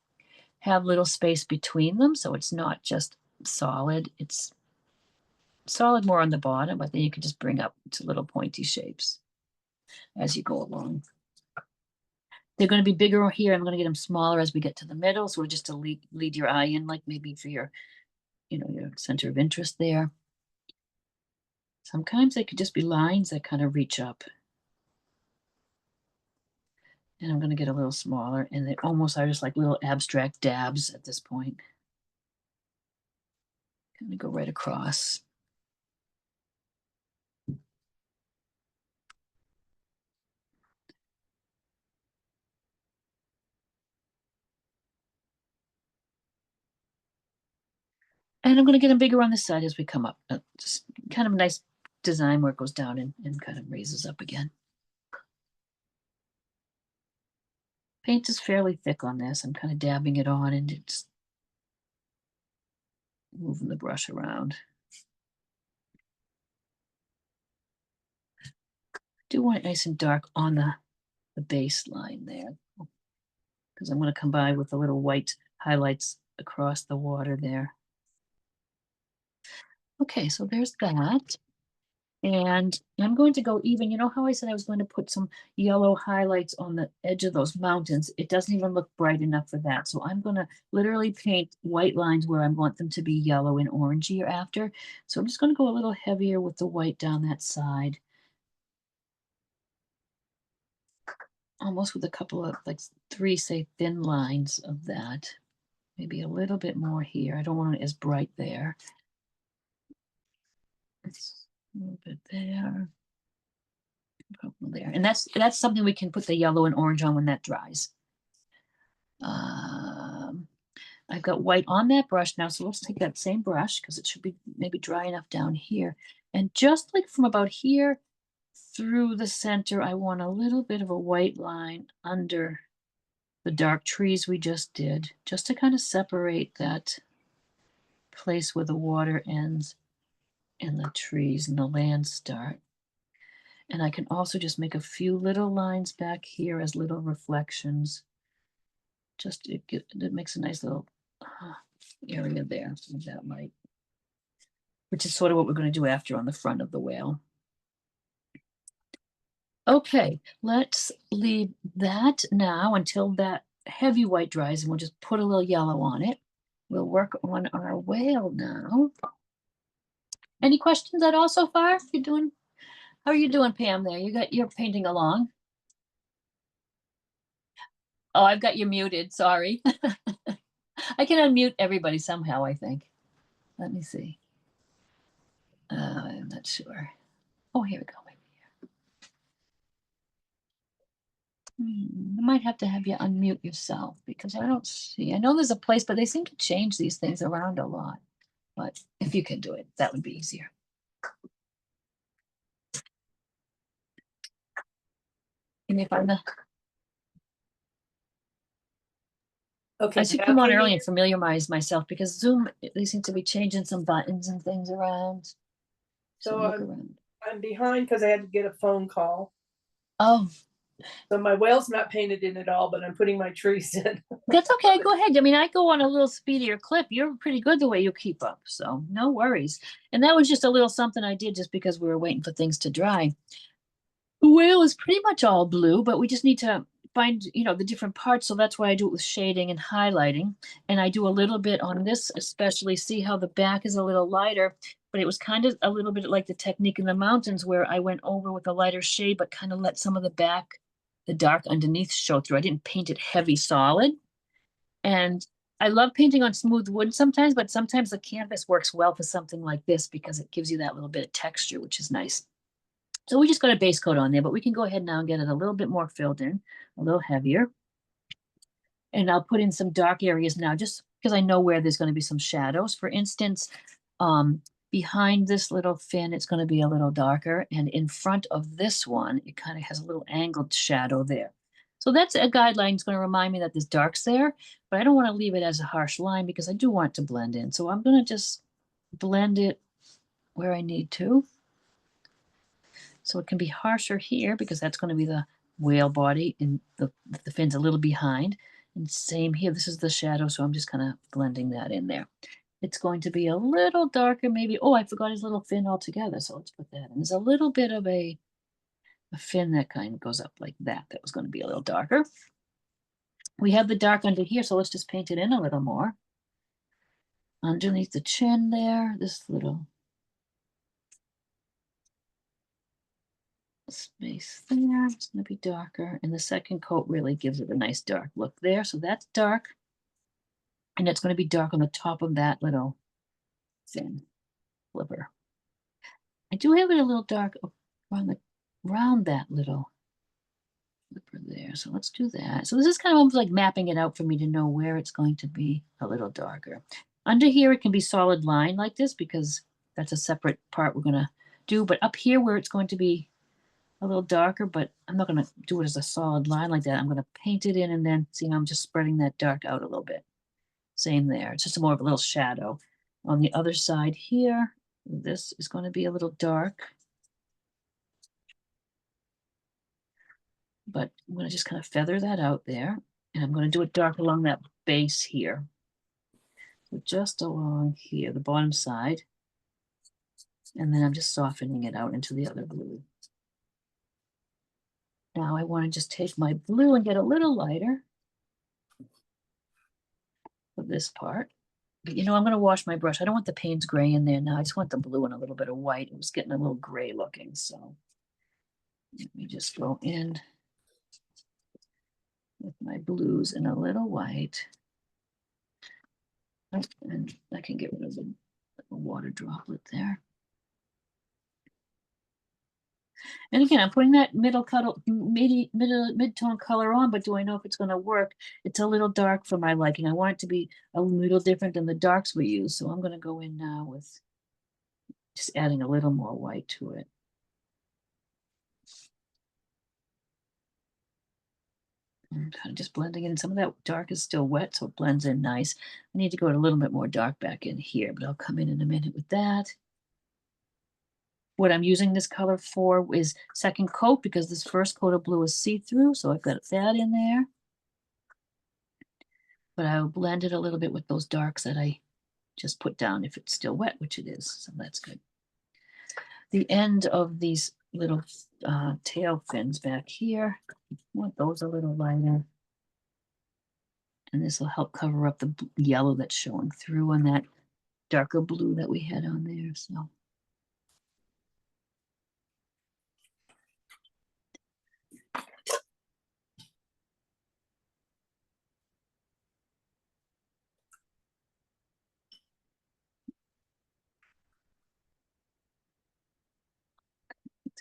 have little space between them. So it's not just solid. It's solid more on the bottom, but then you can just bring up to little pointy shapes as you go along. They're going to be bigger here. I'm going to get them smaller as we get to the middle. So just to lead your eye in, like maybe for your, your center of interest there. Sometimes they could just be lines that kind of reach up. And I'm going to get a little smaller, and they almost are just like little abstract dabs at this point. Kind of go right across. And I'm going to get them bigger on the side as we come up. Just kind of a nice design where it goes down and kind of raises up again. Paint is fairly thick on this. I'm kind of dabbing it on and it's moving the brush around. Do want it nice and dark on the baseline there, because I'm going to combine with the little white highlights across the water there. Okay, so there's that. And I'm going to go even, you know how I said I was going to put some yellow highlights on the edge of those mountains? It doesn't even look bright enough for that. So I'm going to literally paint white lines where I want them to be yellow and orangey after. So I'm just going to go a little heavier with the white down that side. Almost with a couple of, like 3, say, thin lines of that. Maybe a little bit more here. I don't want it as bright there. It's a little bit there. There. And that's something we can put the yellow and orange on when that dries. I've got white on that brush now, so let's take that same brush because it should be maybe dry enough down here. And just like from about here through the center, I want a little bit of a white line under the dark trees we just did, just to kind of separate that place where the water ends and the trees and the land start. And I can also just make a few little lines back here as little reflections. Just it makes a nice little area there with that light, which is sort of what we're going to do after on the front of the whale. Okay, let's leave that now until that heavy white dries, and we'll just put a little yellow on it. We'll work on our whale now. Any questions at all so far? How are you doing, Pam, there? You're painting along. Oh, I've got you muted, sorry. I can unmute everybody somehow, I think. Let me see. I'm not sure. Oh, here we go. I might have to have you unmute yourself because I don't see. I know there's a place, but they seem to change these things around a lot. But if you can do it, that would be easier. Give me a find the. Okay. I should now come on can early you- and familiarize myself because Zoom, they seem to be changing some buttons and things around. So look around. I'm behind because I had to get a phone call. Oh, So my whale's not painted in at all, but I'm putting my trees in. that's okay. Go ahead. I mean, I go on a little speedier clip. You're pretty good the way you keep up. So no worries. And that was just a little something I did just because we were waiting for things to dry. The whale is pretty much all blue, but we just need to find, the different parts. So that's why I do it with shading and highlighting. And I do a little bit on this, especially see how the back is a little lighter, but it was kind of a little bit like the technique in the mountains where I went over with a lighter shade, but kind of let some of the back, the dark underneath show through. I didn't paint it heavy solid. And I love painting on smooth wood sometimes, but sometimes the canvas works well for something like this because it gives you that little bit of texture, which is nice. So we just got a base coat on there, but we can go ahead now and get it a little bit more filled in, a little heavier. And I'll put in some dark areas now, just because I know where there's going to be some shadows. For instance, behind this little fin, it's going to be a little darker. And in front of this one, it kind of has a little angled shadow there. So that's a guideline. It's going to remind me that there's darks there, but I don't want to leave it as a harsh line because I do want it to blend in. So I'm going to just blend it where I need to. So it can be harsher here because that's going to be the whale body and the fin's a little behind. And same here, this is the shadow, so I'm just kind of blending that in there. It's going to be a little darker maybe. Oh, I forgot his little fin altogether, so let's put that in. There's a little bit of a fin that kind of goes up like that. That was going to be a little darker. We have the dark under here, so let's just paint it in a little more. Underneath the chin there, this little space there, it's going to be darker. And the second coat really gives it a nice dark look there. So that's dark. And it's going to be dark on the top of that little fin flipper. I do have it a little dark around that little flipper there. So let's do that. So this is kind of almost like mapping it out for me to know where it's going to be a little darker. Under here, it can be solid line like this because that's a separate part we're going to do. But up here where it's going to be a little darker, but I'm not going to do it as a solid line like that. I'm going to paint it in and then see how I'm just spreading that dark out a little bit. Same there. It's just more of a little shadow. On the other side here, this is going to be a little dark. But I'm going to just kind of feather that out there. And I'm going to do it dark along that base here. So just along here, the bottom side. And then I'm just softening it out into the other blue. Now I want to just take my blue and get a little lighter for this part. But I'm going to wash my brush. I don't want the Payne's gray in there now. I just want the blue and a little bit of white. It was getting a little gray looking. So let me just go in with my blues and a little white. Oh, and I can get rid of the water droplet there. And again, I'm putting that mid-tone color on, but do I know if it's going to work? It's a little dark for my liking. I want it to be a little different than the darks we use. So I'm going to go in now with just adding a little more white to it. And kind of just blending it in. Some of that dark is still wet, so it blends in nice. I need to go a little bit more dark back in here, but I'll come in a minute with that. What I'm using this color for is second coat because this first coat of blue is see-through, so I've got that in there. But I'll blend it a little bit with those darks that I just put down if it's still wet, which it is, so that's good. The end of these little tail fins back here, I want those a little lighter. And this will help cover up the yellow that's showing through on that darker blue that we had on there, so.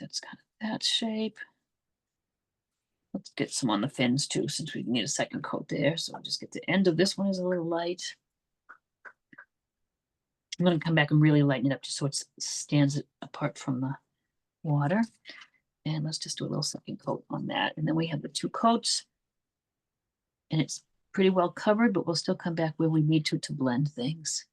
That's kind of that shape. Let's get some on the fins too, since we need a second coat there. So I'll just get the end of this one is a little light. I'm going to come back and really lighten it up just so it stands apart from the water. And let's just do a little second coat on that. And then we have the two coats. And it's pretty well covered, but we'll still come back where we need to blend things.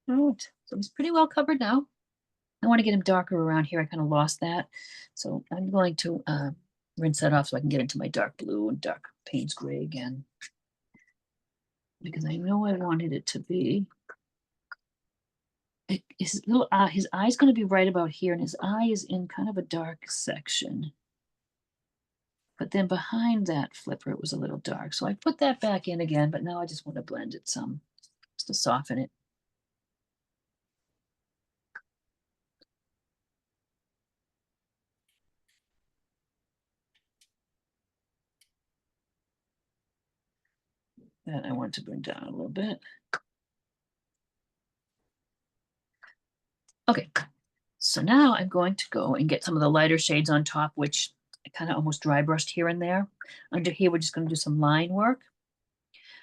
All right, so he's pretty well covered now. I want to get him darker around here. I kind of lost that. So I'm going to rinse that off so I can get into my dark blue and dark Payne's gray again. Because I know I wanted it to be. His eye's going to be right about here, and his eye is in kind of a dark section. But then behind that flipper, it was a little dark. So I put that back in again, but now I just want to blend it some just to soften it. That I want to bring down a little bit. Okay, so now I'm going to go and get some of the lighter shades on top, which I kind of almost dry brushed here and there. Under here, we're just going to do some line work.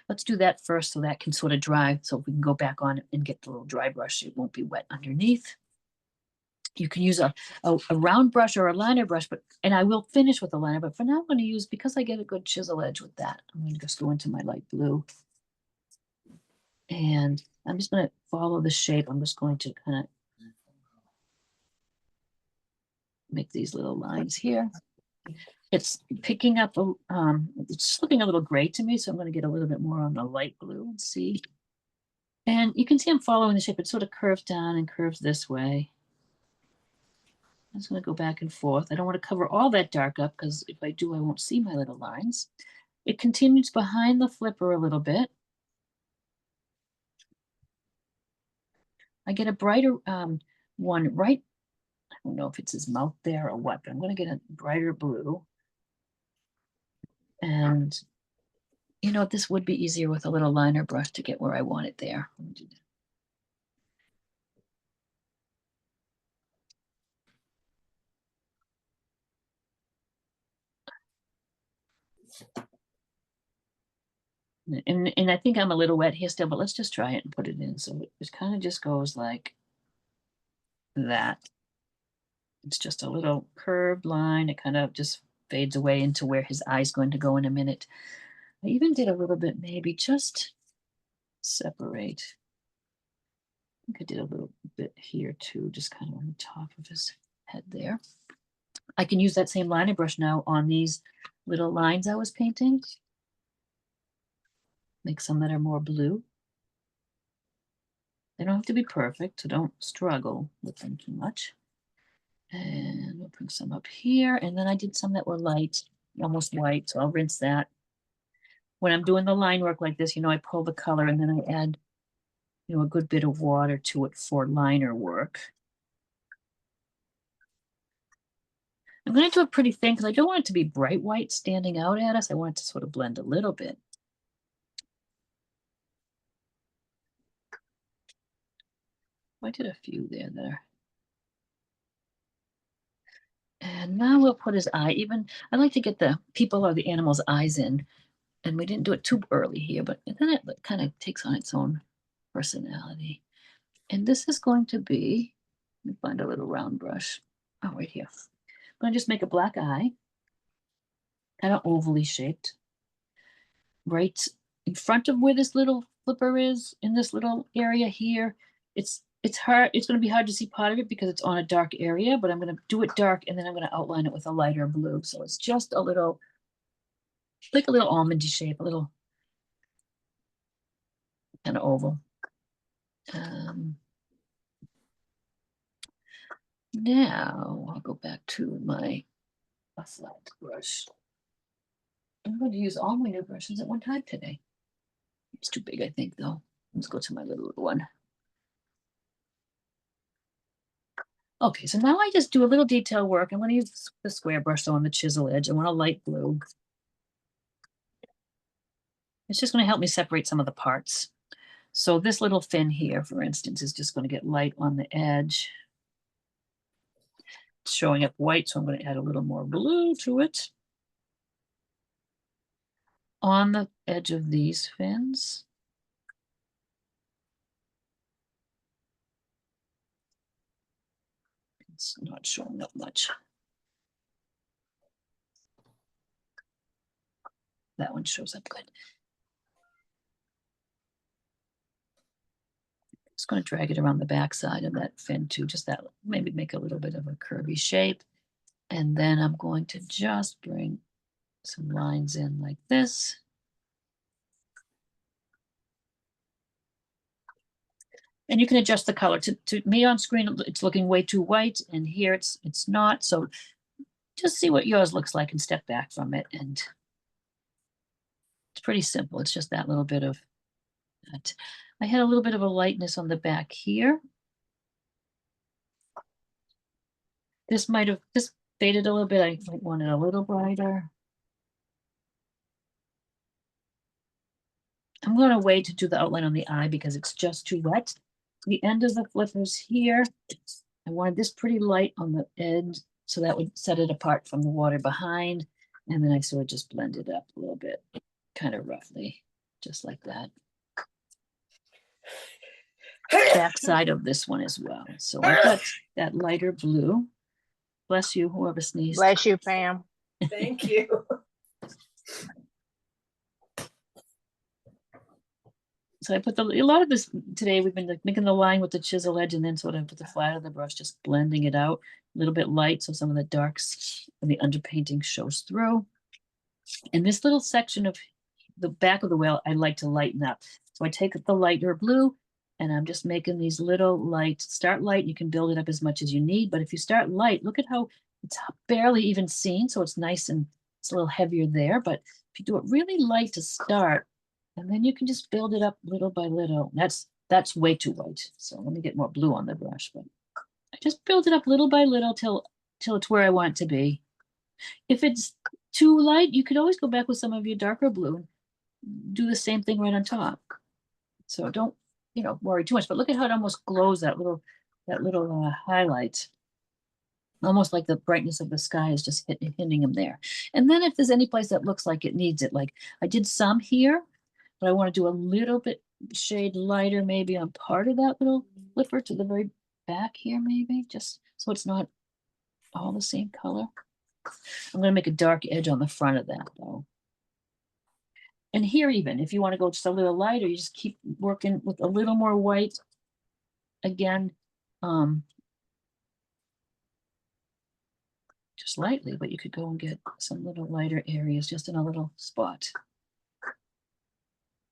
Let's do that first so that can sort of dry. So we can go back on and get the little dry brush. It won't be wet underneath. You can use a round brush or a liner brush, and I will finish with a liner, but for now I'm going to use, because I get a good chisel edge with that, I'm going to just go into my light blue. And I'm just going to follow the shape. I'm just going to kind of make these little lines here. It's picking up, it's looking a little gray to me, so I'm going to get a little bit more on the light blue and see. And you can see I'm following the shape. It sort of curves down and curves this way. I'm just going to go back and forth. I don't want to cover all that dark up because if I do, I won't see my little lines. It continues behind the flipper a little bit. I get a brighter one right, I don't know if it's his mouth there or what, but I'm going to get a brighter blue. And this would be easier with a little liner brush to get where I want it there. And I think I'm a little wet here still, but let's just try it and put it in. So it kind of just goes like that. It's just a little curved line. It kind of just fades away into where his eye's going to go in a minute. I even did a little bit, maybe just separate. I think I did a little bit here too, just kind of on the top of his head there. I can use that same liner brush now on these little lines I was painting. Make some that are more blue. They don't have to be perfect, so don't struggle with them too much. And we'll bring some up here. And then I did some that were light, almost white, so I'll rinse that. When I'm doing the line work like this, I pull the color and then I add, a good bit of water to it for liner work. I'm going to do it pretty thin because I don't want it to be bright white standing out at us. I want it to sort of blend a little bit. I did a few there. And now we'll put his eye. I like to get the people or the animal's eyes in. And we didn't do it too early here, but then it kind of takes on its own personality. And this is going to be, let me find a little round brush. Oh, right here. I'm going to just make a black eye, kind of ovally shaped. Right in front of where this little flipper is, in this little area here. It's hard. It's going to be hard to see part of it because it's on a dark area, but I'm going to do it dark and then I'm going to outline it with a lighter blue. So it's just a little, like a little almondy shape, a little kind of oval. Now I'll go back to my flat brush. I'm going to use all my new brushes at one time today. It's too big, I think, though. Let's go to my little one. Okay, so now I just do a little detail work. I'm going to use the square brush on the chisel edge. I want a light blue. It's just going to help me separate some of the parts. So this little fin here, for instance, is just going to get light on the edge. It's showing up white, so I'm going to add a little more blue to it. On the edge of these fins. It's not showing up much. That one shows up good. Just going to drag it around the back side of that fin too, just that, maybe make a little bit of a curvy shape. And then I'm going to just bring some lines in like this. And you can adjust the color. To me on screen, it's looking way too white, and here it's not. So just see what yours looks like and step back from it. And it's pretty simple. It's just that little bit of that. I had a little bit of a lightness on the back here. This faded a little bit. I might want it a little brighter. I'm going to wait to do the outline on the eye because it's just too wet. The end of the flippers here, I wanted this pretty light on the edge, so that would set it apart from the water behind. And then I sort of just blend it up a little bit, kind of roughly, just like that. Back side of this one as well. So I've got that lighter blue. Bless you, whoever sneezed. Bless you, Pam. Thank you. So I put a lot of this today, we've been like making the line with the chisel edge and then sort of with the flat of the brush, just blending it out a little bit light. So some of the darks and the underpainting shows through. And this little section of the back of the whale, I like to lighten up. So I take the lighter blue and I'm just making these little light, start light. You can build it up as much as you need, but if you start light, look at how it's barely even seen. So it's nice and it's a little heavier there, but if you do it really light to start, and then you can just build it up little by little. That's way too white. So let me get more blue on the brush, but I just build it up little by little till it's where I want it to be. If it's too light, you could always go back with some of your darker blue and do the same thing right on top. So don't, worry too much, but look at how it almost glows, that little highlight. Almost like the brightness of the sky is just hitting them there. And then if there's any place that looks like it needs it, like I did some here, but I want to do a little bit shade lighter, maybe on part of that little flipper to the very back here, maybe, just so it's not all the same color. I'm going to make a dark edge on the front of that, though. And here even, if you want to go just a little lighter, you just keep working with a little more white. Again, just slightly, but you could go and get some little lighter areas just in a little spot.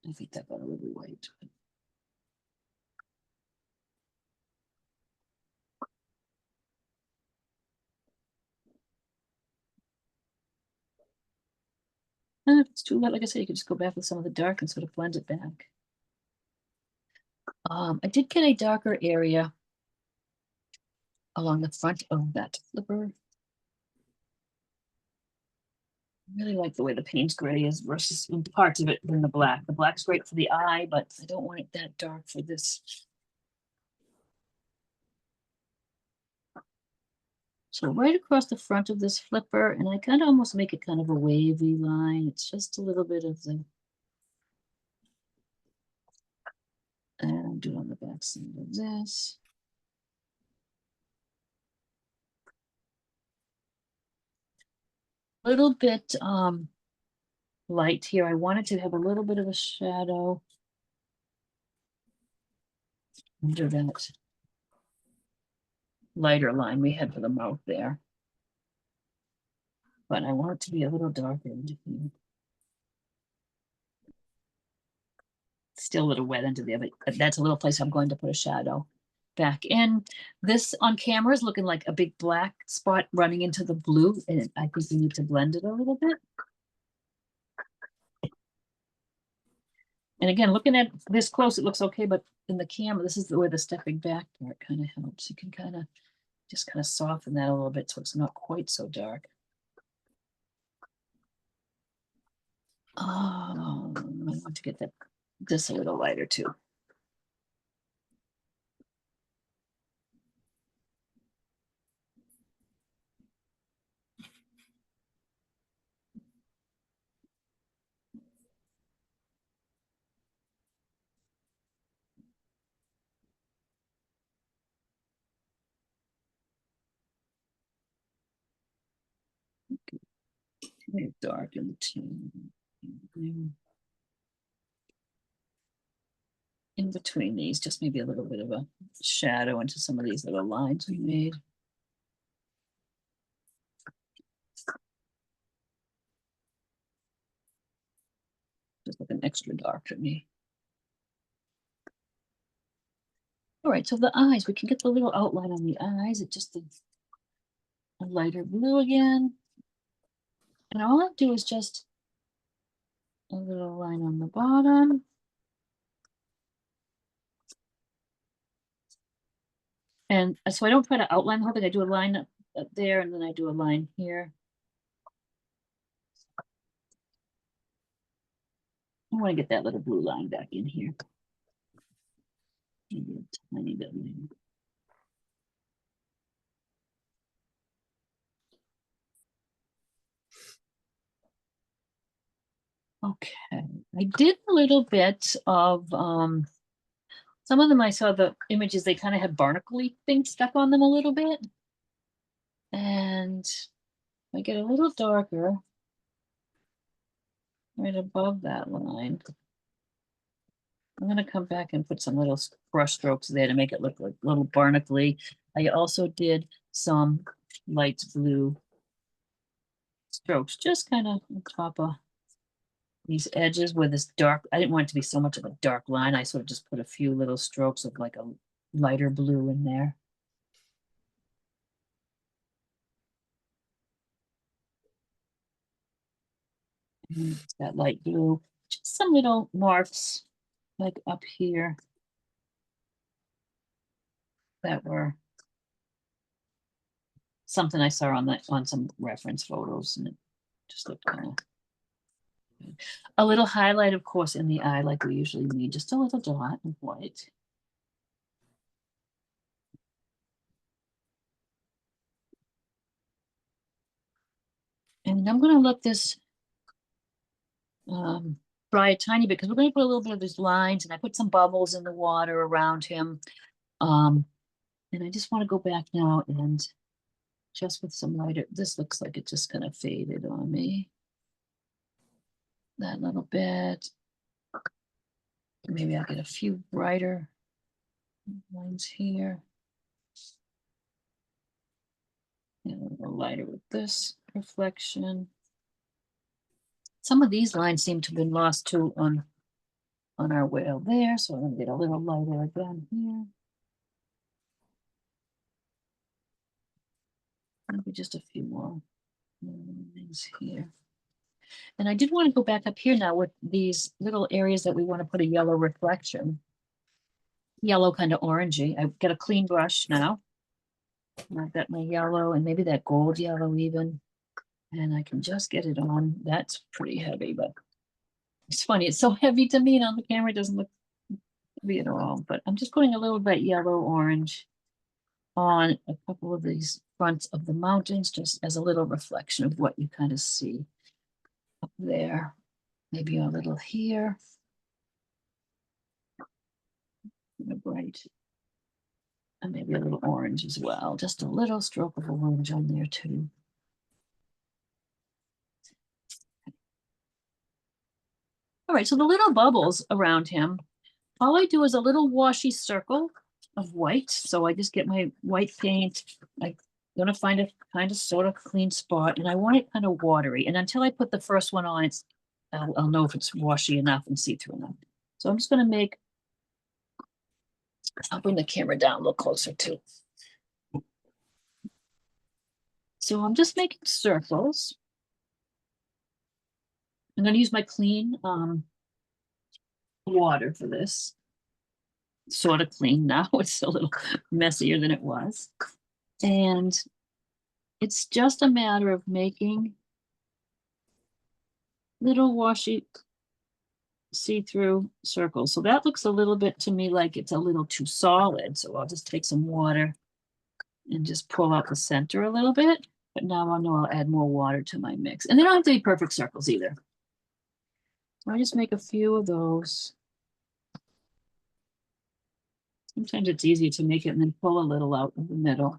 I think that got a little white. And if it's too light, like I said, you could just go back with some of the dark and sort of blend it back. I did get a darker area along the front of that flipper. I really like the way the Payne's gray is versus in parts of it than the black. The black's great for the eye, but I don't want it that dark for this. So right across the front of this flipper, and I kind of almost make it kind of a wavy line. It's just a little bit of the, and do it on the back side of this. Little bit light here. I wanted to have a little bit of a shadow under that lighter line we had for the mouth there. But I want it to be a little darker into here. Still a little wet under there, but that's a little place I'm going to put a shadow back in. This on camera is looking like a big black spot running into the blue, and I think we need to blend it a little bit. And again, looking at this close, it looks okay, but in the camera, this is where the stepping back part kind of helps. You can kind of just kind of soften that a little bit so it's not quite so dark. Oh, I want to get that this a little lighter too. Very dark in the team. In between these, just maybe a little bit of a shadow into some of these little lines we made. Just looking extra dark to me. All right, so the eyes, we can get the little outline on the eyes. It just a lighter blue again. And all I do is just a little line on the bottom. And so I don't try to outline the whole thing. I do a line up there, and then I do a line here. I want to get that little blue line back in here. Maybe a tiny bit later. Okay, I did a little bit of some of them. I saw the images, they kind of had barnacle-y things stuck on them a little bit. And I get a little darker right above that line. I'm going to come back and put some little brush strokes there to make it look like a little barnacle-y. I also did some light blue strokes, just kind of on top of these edges where this dark, I didn't want it to be so much of a dark line. I sort of just put a few little strokes of like a lighter blue in there. That light blue, just some little marks like up here that were something I saw on some reference photos, and it just looked kind of good. A little highlight, of course, in the eye like we usually need, just a little dot of white. And I'm going to let this dry a tiny bit because we're going to put a little bit of these lines, and I put some bubbles in the water around him. And I just want to go back now and just with some lighter, this looks like it just kind of faded on me. That little bit. Maybe I'll get a few brighter lines here. And little lighter with this reflection. Some of these lines seem to have been lost too on our whale there, so I'm gonna get a little lighter again here. Maybe just a few more things here. And I did want to go back up here now with these little areas that we want to put a yellow reflection. Yellow, kind of orangey. I've got a clean brush now. And I've got my yellow and maybe that gold yellow even. And I can just get it on. That's pretty heavy, but it's funny. It's so heavy to me and on the camera. It doesn't look heavy at all. But I'm just putting a little bit yellow orange on a couple of these fronts of the mountains, just as a little reflection of what you kind of see up there. Maybe a little here. Bright. And maybe a little orange as well. Just a little stroke of orange on there too. All right, so the little bubbles around him, all I do is a little washy circle of white. So I just get my white paint. I'm gonna find a kind of sort of clean spot, and I want it kind of watery. And until I put the first one on, I'll know if it's washy enough and see-through enough. So I'm just gonna make, I'll bring the camera down a little closer too. So I'm just making circles. I'm going to use my clean water for this. Sort of clean now. It's a little messier than it was. And it's just a matter of making little washy see-through circles. So that looks a little bit to me like it's a little too solid. So I'll just take some water and just pull out the center a little bit. But now I know I'll add more water to my mix. And they don't have to be perfect circles either. I just make a few of those. Sometimes it's easy to make it and then pull a little out of the middle.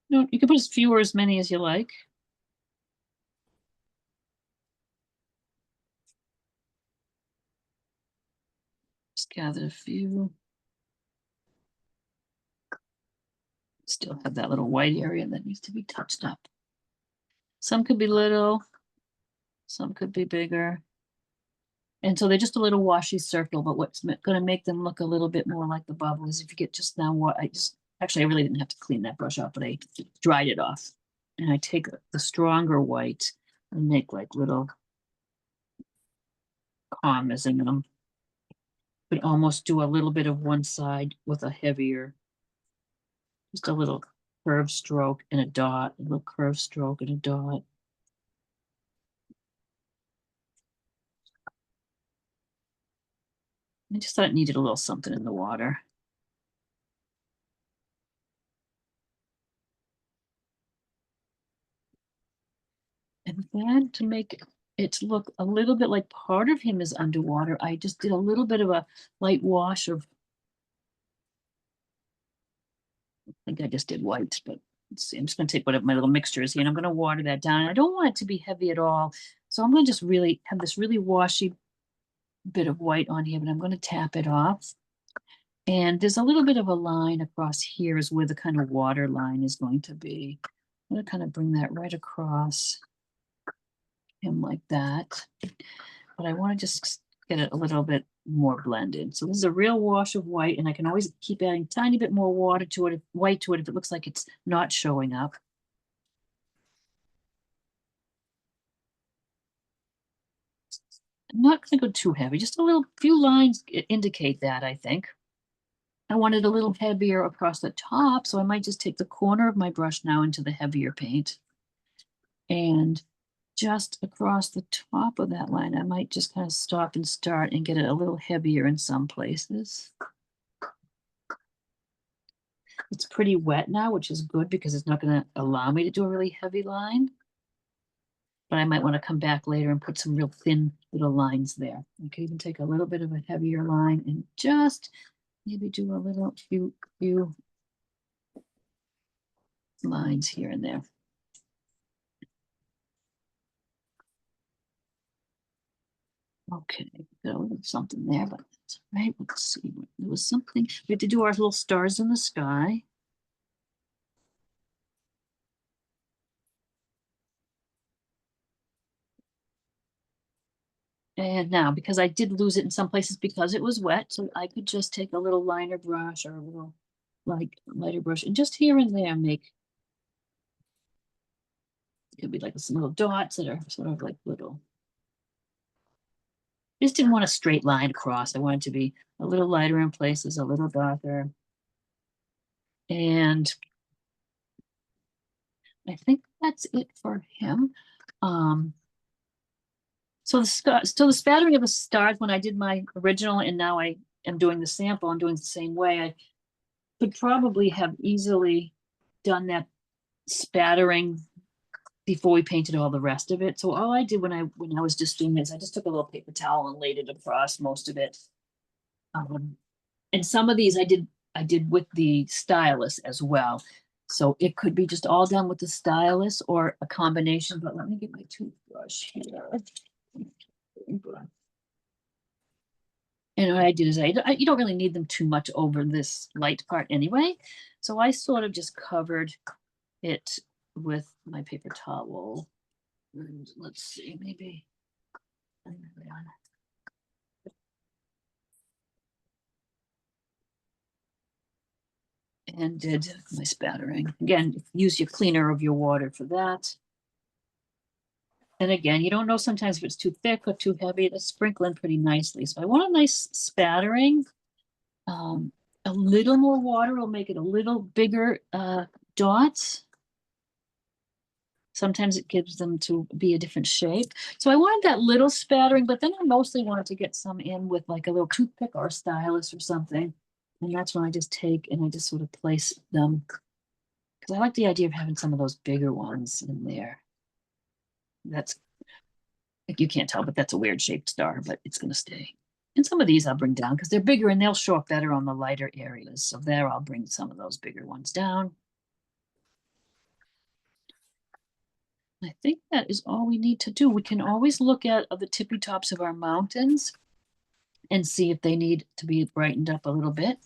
You can put as few or as many as you like. Just gather a few. Still have that little white area that needs to be touched up. Some could be little, some could be bigger. And so they're just a little washy circle, but what's going to make them look a little bit more like the bubbles, if you get just now what actually, I really didn't have to clean that brush off, but I dried it off. And I take the stronger white and make like little commas in them. But almost do a little bit of one side with a heavier, just a little curved stroke and a dot, a little curved stroke and a dot. I just thought it needed a little something in the water. And then to make it look a little bit like part of him is underwater, I just did a little bit of a light wash of, I think I just did white, but let's see, I'm just gonna take whatever my little mixture is here and I'm gonna water that down. And I don't want it to be heavy at all. So I'm gonna just really have this really washy bit of white on here, but I'm gonna tap it off. And there's a little bit of a line across here is where the kind of water line is going to be. I'm gonna kind of bring that right across him like that. But I want to just get it a little bit more blended. So this is a real wash of white, and I can always keep adding a tiny bit more water to it, white to it, if it looks like it's not showing up. I'm not going to go too heavy, just a little few lines indicate that, I think. I want it a little heavier across the top, so I might just take the corner of my brush now into the heavier paint. And just across the top of that line, I might just kind of stop and start and get it a little heavier in some places. It's pretty wet now, which is good because it's not going to allow me to do a really heavy line. But I might want to come back later and put some real thin little lines there. I could even take a little bit of a heavier line and just maybe do a little few lines here and there. Okay, got a little something there, but that's all right. Let's see. There was something. We had to do our little stars in the sky. And now, because I did lose it in some places because it was wet, so I could just take a little liner brush or a little lighter brush and just here and there make, it could be like some little dots that are sort of like little. Just didn't want a straight line across. I wanted to be a little lighter in places, a little darker. And I think that's it for him. So the spattering of the stars when I did my original and now I am doing the sample, I'm doing it the same way. I could probably have easily done that spattering before we painted all the rest of it. So all I did when I was just doing this, I just took a little paper towel and laid it across most of it. And some of these I did with the stylus as well. So it could be just all done with the stylus or a combination, but let me get my toothbrush here. And what I did is you don't really need them too much over this light part anyway. So I sort of just covered it with my paper towel. And let's see, maybe. And did my spattering. Again, use your cleaner of your water for that. And again, you don't know sometimes if it's too thick or too heavy. It's sprinkling pretty nicely. So I want a nice spattering. A little more water will make it a little bigger dots. Sometimes it gives them to be a different shape. So I wanted that little spattering, but then I mostly wanted to get some in with like a little toothpick or a stylus or something. And that's when I just take and I just sort of place them. Because I like the idea of having some of those bigger ones in there. That's, like you can't tell, but that's a weird shaped star, but it's going to stay. And some of these I'll bring down because they're bigger and they'll show up better on the lighter areas. So there I'll bring some of those bigger ones down. I think that is all we need to do. We can always look at the tippy tops of our mountains and see if they need to be brightened up a little bit.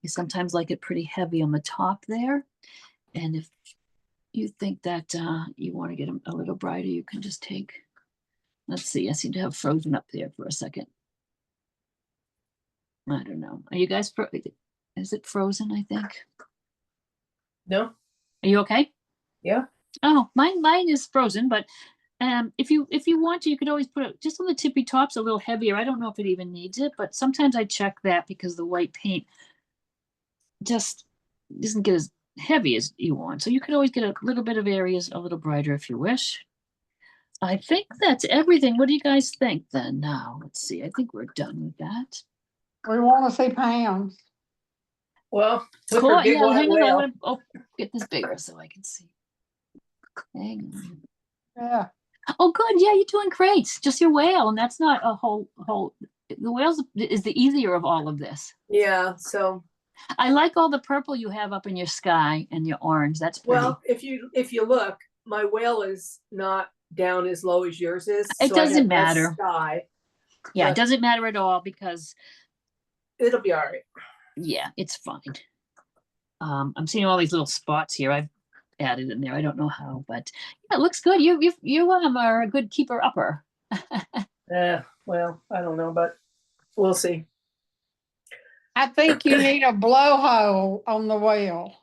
We sometimes like it pretty heavy on the top there. And if you think that you want to get them a little brighter, you can just take, let's see, I seem to have frozen up there for a second. I don't know. Are you guys, is it frozen, I think? No? Are you okay? Yeah. Oh, mine is frozen, but if you want to, you could always put it just on the tippy tops a little heavier. I don't know if it even needs it, but sometimes I check that because the white paint just doesn't get as heavy as you want. So you could always get a little bit of areas a little brighter if you wish. I think that's everything. What do you guys think then? Now, let's see. I think we're done with that. We want to see Pam's. Well, with Cool. her big Yeah, white hang on. I whale. want to get this bigger so I can see. Hang on. Yeah. Oh, good. Yeah, you're doing great. Just your whale, and that's not a whole. The whales is the easier of all of this. Yeah, so I like all the purple you have up in your sky and your orange. That's pretty. well, if you look, my whale is not down as low as yours is. It so I doesn't have less matter. Sky. Yeah, it But doesn't matter at all because it'll be all right. yeah, it's fine. I'm seeing all these little spots here. I've added in there. I don't know how, but yeah, it looks good. You are a good keeper upper. Well, I don't know, but we'll see. I think you need a blowhole on the wheel.